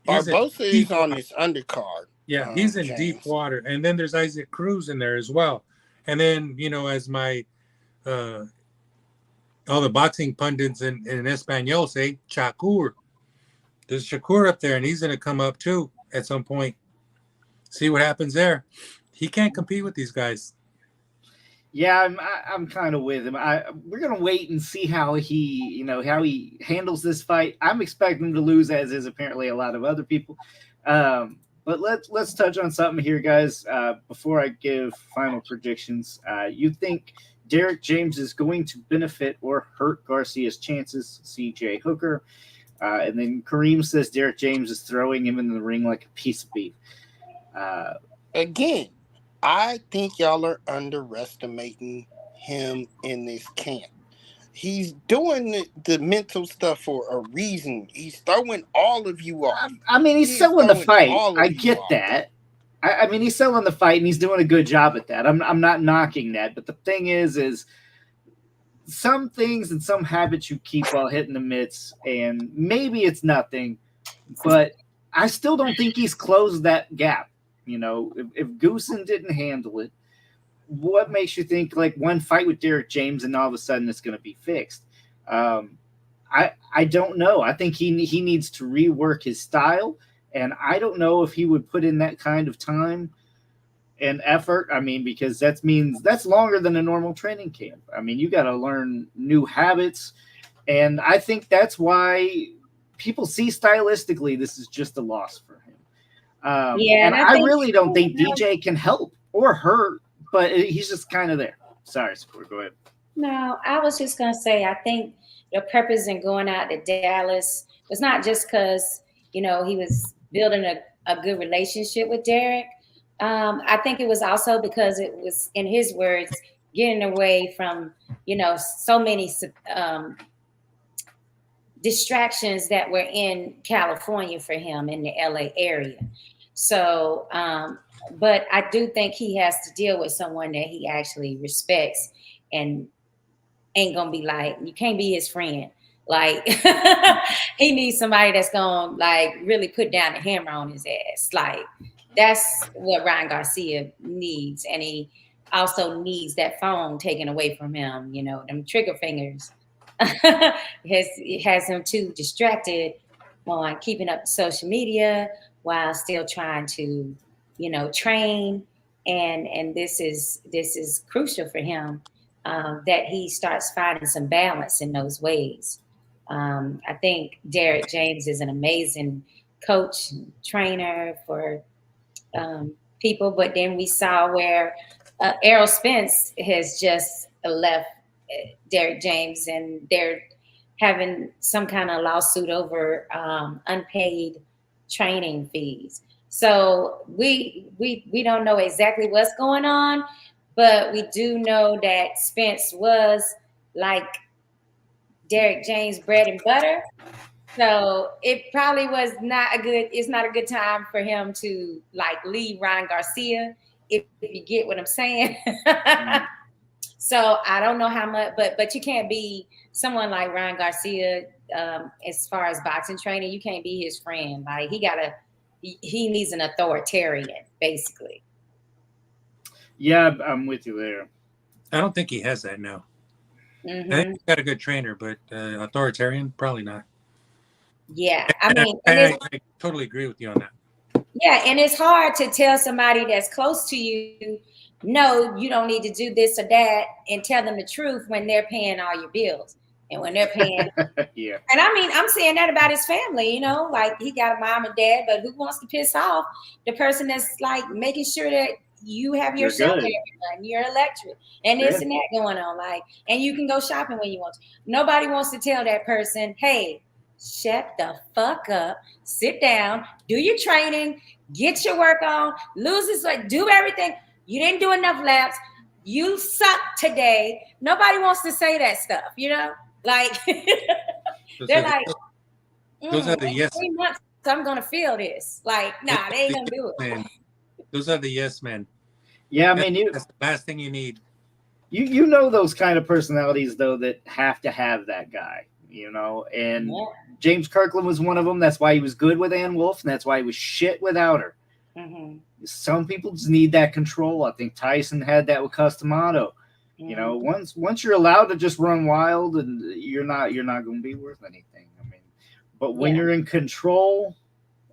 Barbosa is on this undercard. Yeah, he's in deep water, and then there's Isaac Cruz in there as well. And then as my all the boxing pundits in Espanol say, Shakur. There's Shakur up there, and he's going to come up too at some point. See what happens there. He can't compete with these guys. Yeah, I'm kind of with him. We're gonna wait and see how he handles this fight. I'm expecting him to lose, as is apparently a lot of other people. But let's touch on something here, guys. Before I give final predictions, you think Derek James is going to benefit or hurt Garcia's chances? CJ Hooker. And then Kareem says Derek James is throwing him in the ring like a piece of beef. Again, I think y'all are underestimating him in this camp. He's doing the mental stuff for a reason. He's throwing all of you off. I mean, he's selling the fight. I get that. I mean, he's selling the fight, and he's doing a good job at that. I'm not knocking that. But the thing is some things and some habits you keep while hitting the mitts, and maybe it's nothing, but I still don't think he's closed that gap. If Goosen didn't handle it, what makes you think like one fight with Derek James and all of a sudden it's going to be fixed? I don't know. I think he needs to rework his style, and I don't know if he would put in that kind of time and effort. I mean, because that's longer than a normal training camp. I mean, you got to learn new habits, and I think that's why people see stylistically this is just a loss for him. And I really don't think DJ can help or hurt, but he's just kind of there. Sorry, Sakura, go ahead. No, I was just going to say, I think the purpose in going out to Dallas was not just because, he was building a good relationship with Derek. I think it was also because it was, in his words, getting away from, so many distractions that were in California for him in the LA area. So, but I do think he has to deal with someone that he actually respects and ain't gonna be like, you can't be his friend. Like he needs somebody that's gonna like really put down the hammer on his ass. Like that's what Ryan Garcia needs. And he also needs that phone taken away from him, you know, them trigger fingers. has him too distracted on keeping up social media while still trying to, you know, train. And this is crucial for him, that he starts finding some balance in those ways. I think Derek James is an amazing coach and trainer for people, but then we saw where Errol Spence has just left Derek James, and they're having some kind of lawsuit over unpaid training fees. So we don't know exactly what's going on, but we do know that Spence was like Derek James bread and butter. So it probably was not a good, it's not a good time for him to like leave Ryan Garcia, if you get what I'm saying. So I don't know how much, but you can't be someone like Ryan Garcia, as far as boxing training, you can't be his friend. Like he needs an authoritarian, basically. Yeah, I'm with you there. I don't think he has that now. I think he's got a good trainer, but authoritarian, probably not. Yeah, I mean, I totally agree with you on that. Yeah, and it's hard to tell somebody that's close to you, no, you don't need to do this or that, and tell them the truth when they're paying all your bills and when they're paying. Yeah. And I mean, I'm saying that about his family, you know, like he got a mom and dad, but who wants to piss off the person that's like making sure that you have your cell every month, your electric, and this and that going on, like, and you can go shopping when you want to. Nobody wants to tell that person, hey, shut the fuck up, sit down, do your training, get your work on, lose this weight, do everything. You didn't do enough laps. You suck today. Nobody wants to say that stuff, you know? Like, they're like, those are the yes. 3 months, I'm going to feel this. Like, nah, they ain't going to do it. Man. Those are the yes men. Yeah, I mean, that's the last thing you need. You know those kind of personalities, though, that have to have that guy, you know? And James Kirkland was one of them. That's why he was good with Ann Wolfe, and that's why he was shit without her. Some people just need that control. I think Tyson had that with Customato. You know, once you're allowed to just run wild, and you're not going to be worth anything. I mean, but when you're in control,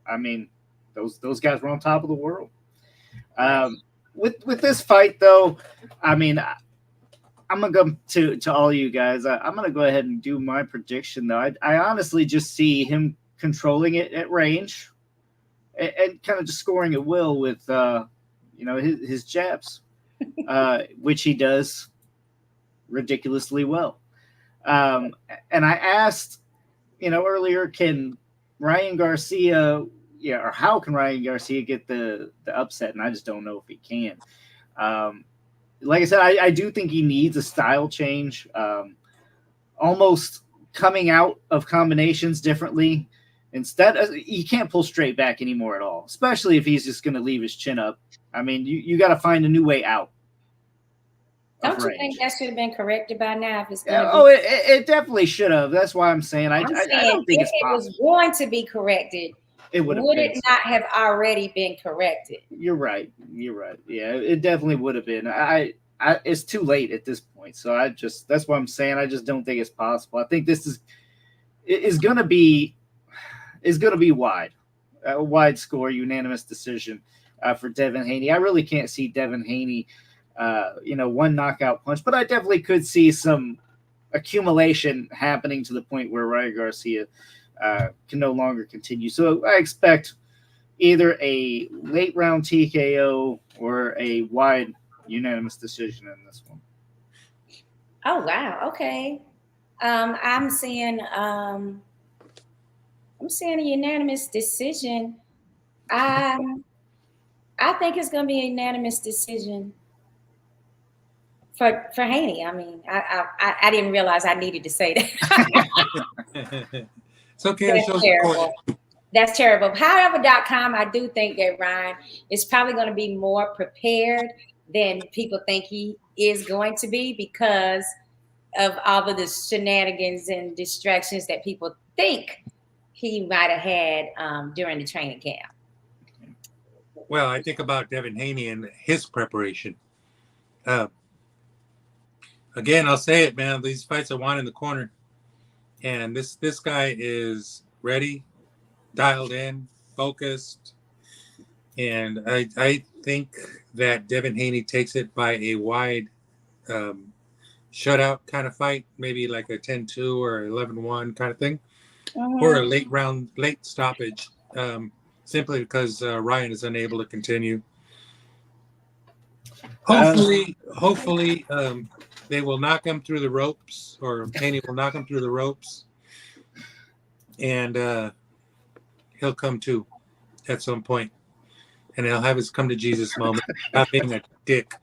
I mean, those guys were on top of the world. With this fight, though, I mean, I'm gonna go to all you guys. I'm gonna go ahead and do my prediction, though. I honestly just see him controlling it at range. And kind of just scoring at will with, you know, his jabs, which he does ridiculously well. And I asked, you know, earlier, can Ryan Garcia, or how can Ryan Garcia get the upset? And I just don't know if he can. Like I said, I do think he needs a style change, almost coming out of combinations differently. Instead, he can't pull straight back anymore at all, especially if he's just going to leave his chin up. I mean, you got to find a new way out. Don't you think that should have been corrected by now? If it's it definitely should have. That's why I'm saying I don't think if it was going to be corrected, would it not have already been corrected? You're right. Yeah, it definitely would have been. It's too late at this point. So that's what I'm saying. I just don't think it's possible. I think this is going to be. Is going to be a wide score, unanimous decision for Devin Haney. I really can't see Devin Haney, one knockout punch, but I definitely could see some accumulation happening to the point where Ryan Garcia can no longer continue. So I expect either a late round TKO or a wide unanimous decision in this one. Oh, wow. Okay. I'm seeing a unanimous decision. I think it's going to be a unanimous decision for Haney. I mean, I didn't realize I needed to say that. It's okay. It shows the court. That's terrible. However.com, I do think that Ryan is probably going to be more prepared than people think he is going to be because of all of the shenanigans and distractions that people think he might have had during the training camp. Well, I think about Devin Haney and his preparation. Again, I'll say it, man. These fights are won in the corner, and this guy is ready, dialed in, focused, and I think that Devin Haney takes it by a wide shutout kind of fight, maybe like a 10-2 or 11-1 kind of thing, or a late stoppage, simply because Ryan is unable to continue. Hopefully, they will knock him through the ropes, or Haney will knock him through the ropes, and he'll come to at some point, and he'll have his come to Jesus moment, not being a dick.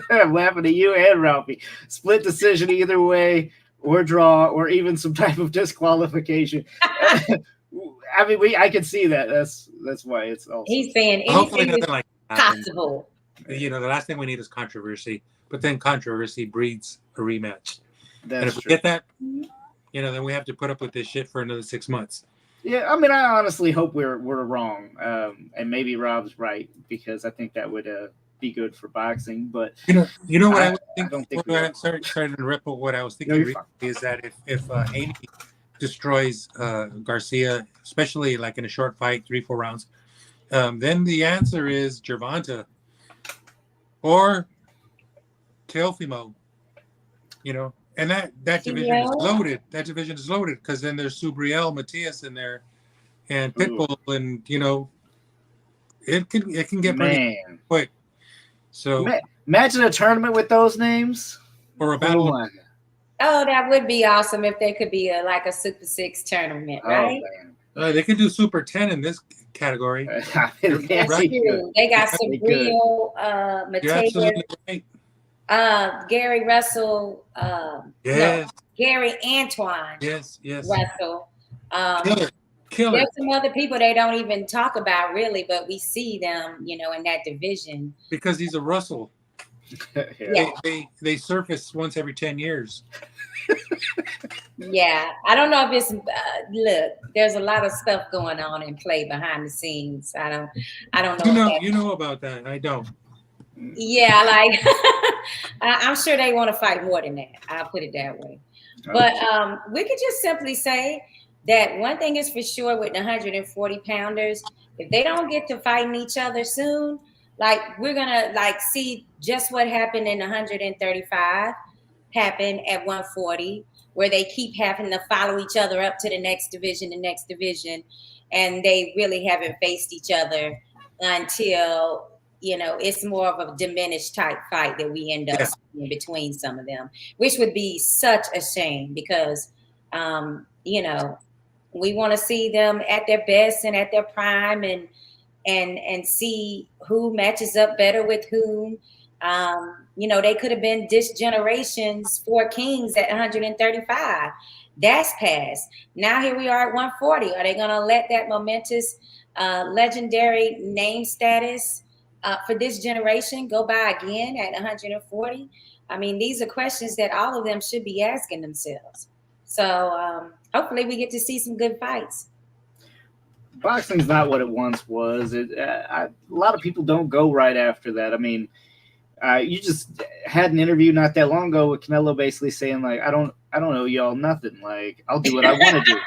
I'm laughing at you and Ralphie. Split decision either way, or draw, or even some type of disqualification. I mean, I can see that. That's why it's also. He's saying Hopefully anything nothing like that possible. You know, the last thing we need is controversy, but then controversy breeds a rematch. And if we get that, you know, then we have to put up with this shit for another 6 months. Yeah, I mean, I honestly hope we're wrong, and maybe Rob's right, because I think that would be good for boxing. But you know what I think? don't think sorry to interrupt, but what I was thinking is that if Haney destroys Garcia, especially like in a short fight, 3-4 rounds, then the answer is Gervonta or Teofimo, you know, and that division is loaded. That division is loaded because then there's Subriel, Matias in there, and Pitbull, and you know, it can get pretty quick. So imagine a tournament with those names, or a battle. Oh, that would be awesome if there could be a Super 6 tournament, right? They could do Super 10 in this category. That's true. They got Subriel, Matias. You're absolutely right. Gary Russell, yes. Gary Antoine, yes, Russell. Killer. There's some other people they don't even talk about really, but we see them, you know, in that division. Because he's a Russell. Yeah. They surface once every 10 years. Yeah, I don't know if it's look. There's a lot of stuff going on in play behind the scenes. I don't know. You know about that. I don't. Yeah, like I'm sure they want to fight more than that. I'll put it that way. But we could just simply say that one thing is for sure with the 140 pounders, if they don't get to fighting each other soon, like we're gonna see just what happened in 135 happen at 140, where they keep having to follow each other up to the next division, and they really haven't faced each other until, you know, it's more of a diminished type fight that we end up in between some of them, which would be such a shame because, you know, we want to see them at their best and at their prime and see who matches up better with whom. You know, they could have been this generation's 4 kings at 135. That's passed. Now here we are at 140. Are they going to let that momentous, legendary name status for this generation go by again at 140? I mean, these are questions that all of them should be asking themselves. So hopefully we get to see some good fights. Boxing's not what it once was. A lot of people don't go right after that. I mean, you just had an interview not that long ago with Canelo basically saying, like, I don't owe y'all nothing. Like, I'll do what I want to do.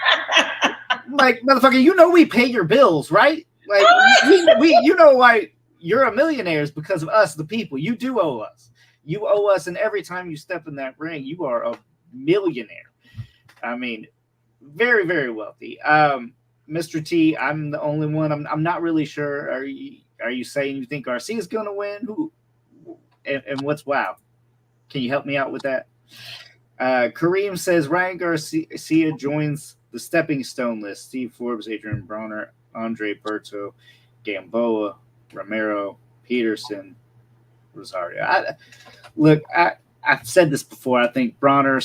Like, motherfucker, you know we pay your bills, right? Like, we you know why you're a millionaire is because of us, the people. You do owe us. You owe us, and every time you step in that ring, you are a millionaire. I mean, very, very wealthy. Mr. T, I'm the only one. I'm not really sure. Are you saying you think Garcia's going to win? Who? And what's wow? Can you help me out with that? Kareem says Ryan Garcia joins the stepping stone list. Steve Forbes, Adrian Bronner, Andre Berto, Gamboa, Romero, Peterson, Rosario. I've said this before. I think Bronner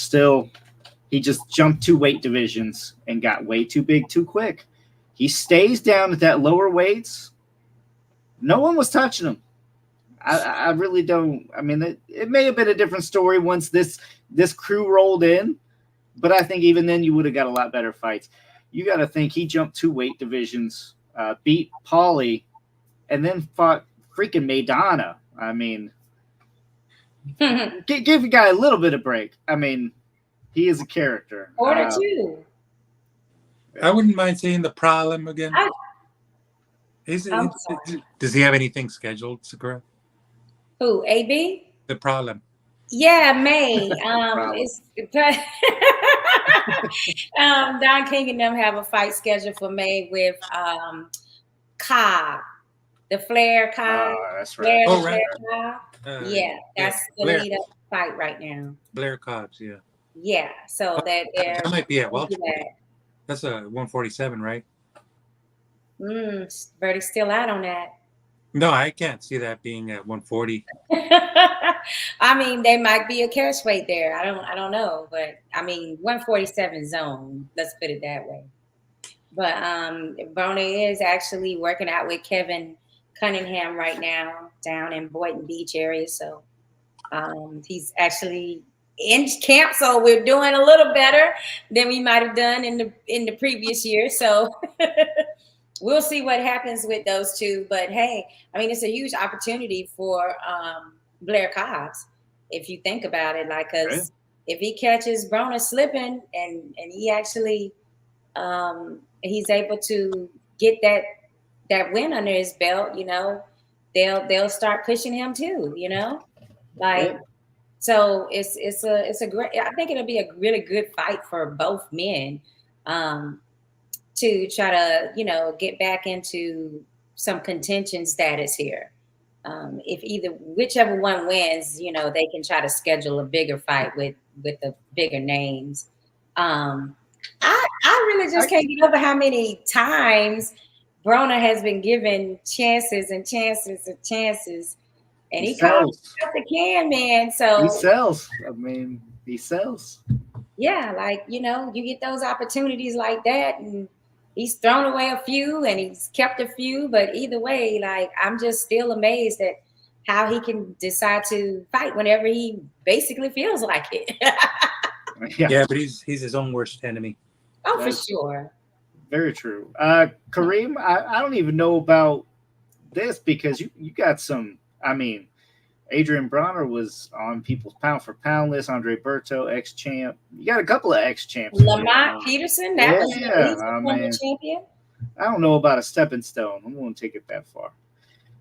he just jumped 2 weight divisions and got way too big too quick. he stays down at that lower weights, no one was touching him. I really don't. I mean, it may have been a different story once this crew rolled in, but I think even then you would have got a lot better fights. You got to think he jumped 2 weight divisions, beat Paulie, and then fought freaking Maidana. I mean, give a guy a little bit of break. I mean, he is a character. Order 2. I wouldn't mind seeing the problem again. Does he have anything scheduled, Sakura? Who, AB? The problem. Yeah, May. Don King and them have a fight scheduled for May with Cobb, the Flair Cobb. Oh, that's right. Flair Cobb. Yeah, that's the lead up fight right now. Blair Cobbs, yeah. Yeah, so that might be at welterweight. That's a 147, right? Birdie's still out on that. No, I can't see that being at 140. I mean, there might be a catch weight there. I don't know, but I mean, 147 zone. Let's put it that way. But Broner is actually working out with Kevin Cunningham right now down in Boynton Beach area. So he's actually in camp, so we're doing a little better than we might have done in the previous year. So we'll see what happens with those two. But hey, I mean, it's a huge opportunity for Blair Cobbs, if you think about it. Like, cause if he catches Broner slipping and he actually he's able to get that win under his belt, you know, they'll start pushing him too, you know, like. So it's a great. I think it'll be a really good fight for both men to try to, you know, get back into some contention status here. If whichever one wins, you know, they can try to schedule a bigger fight with the bigger names. I really just can't get over how many times Broner has been given chances and chances and chances. And he comes out the can, man. So he sells. I mean, he sells. Yeah, like, you know, you get those opportunities like that, and he's thrown away a few and he's kept a few. But either way, like, I'm just still amazed at how he can decide to fight whenever he basically feels like it. Yeah, but he's his own worst enemy. Oh, for sure. Very true. Kareem, I don't even know about this because you got some. I mean, Adrian Broner was on people's pound for pound list. Andre Berto, ex-champ. You got a couple of ex-champs. Lamont Peterson, that was the champion. I don't know about a stepping stone. I'm going to take it that far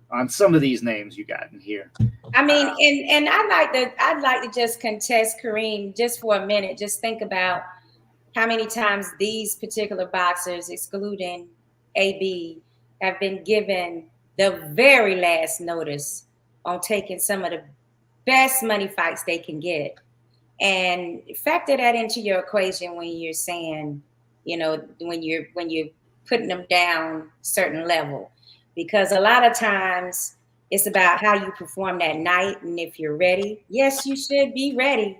on some of these names you got in here. I mean, and I'd like to just contest Kareem just for a minute. Just think about how many times these particular boxers, excluding AB, have been given the very last notice on taking some of the best money fights they can get. And factor that into your equation when you're saying, you know, when you're putting them down a certain level. Because a lot of times it's about how you perform that night and if you're ready. Yes, you should be ready.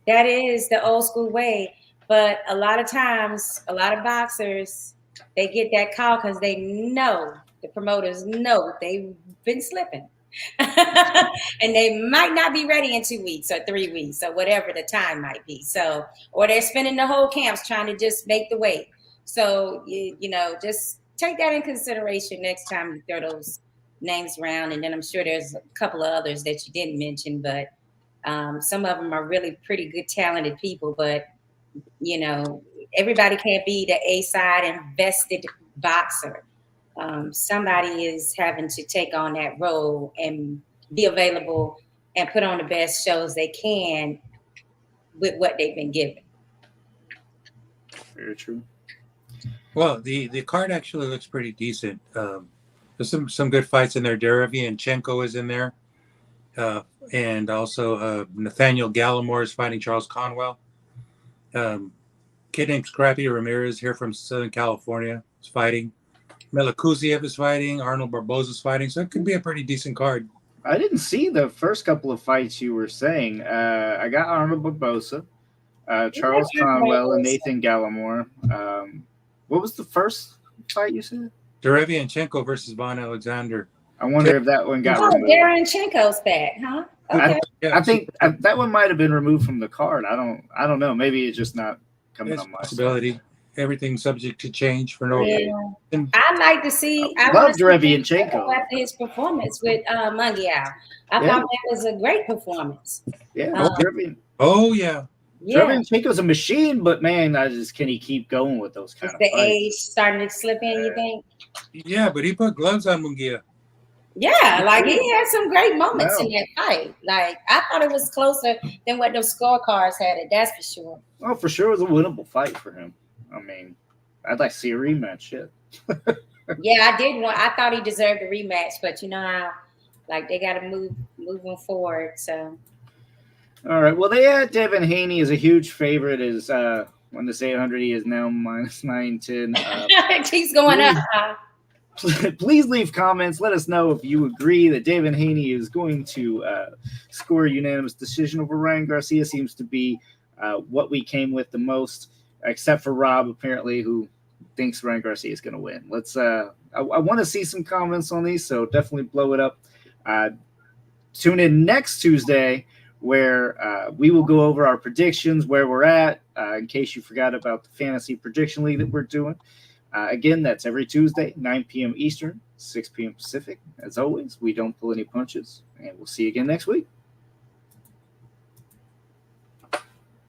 That is the old school way. But a lot of times, a lot of boxers, they get that call because they know, the promoters know they've been slipping. And they might not be ready in 2 weeks or 3 weeks or whatever the time might be. So, or they're spending the whole camps trying to just make the weight. So, you know, just take that in consideration next time you throw those names around. And then I'm sure there's a couple of others that you didn't mention, but some of them are really pretty good, talented people. But, you know, everybody can't be the A-side invested boxer. Somebody is having to take on that role and be available and put on the best shows they can with what they've been given. Very true. Well, the card actually looks pretty decent. There's some good fights in there. Derevianchenko is in there. And also Nathaniel Gallimore is fighting Charles Conwell. Kid named Scrappy Ramirez here from Southern California is fighting. Melakuziev is fighting. Arnold Barboza is fighting. So it could be a pretty decent card. I didn't see the first couple of fights you were saying. I got Arnold Barboza, Charles Conwell, and Nathan Gallimore. What was the first fight you said? Derevianchenko versus Von Alexander. I wonder if that one got Oh, removed. Derevianchenko's back, huh? Okay. I think that one might have been removed from the card. I don't know. Maybe it's just not coming It's on a my possibility. side. Everything's subject to change for no Yeah. reason. I like to see. I Love want to see Derevianchenko. after his performance with Mungiao. I thought that was a great performance. Yeah, Oh yeah. Derevianchenko's a machine, but man, can he keep going with those kind Is of the fights? age starting to slip in? You think? Yeah, but he put gloves on Munguia. Yeah, like he had some great moments Wow. in that fight. Like I thought it was closer than what those scorecards had it. That's for sure. Oh, for sure, it was a winnable fight for him. I mean, I'd like to see a rematch. Shit. Yeah, I did want. I thought he deserved a rematch, but you know how, like they got to move him forward. So. All right. Well, they had Devin Haney as a huge favorite. Is on this 800, he is now minus 910. It keeps going up. Huh? Please leave comments. Let us know if you agree that Devin Haney is going to score a unanimous decision over Ryan Garcia. Seems to be what we came with the most, except for Rob, apparently, who thinks Ryan Garcia is going to win. Let's. I want to see some comments on these, so definitely blow it up. Tune in next Tuesday, where we will go over our predictions, where we're at, in case you forgot about the Fantasy Prediction League that we're doing. Again, that's every Tuesday, 9 p.m. Eastern, 6 p.m. Pacific. As always, we don't pull any punches, and we'll see you again next week.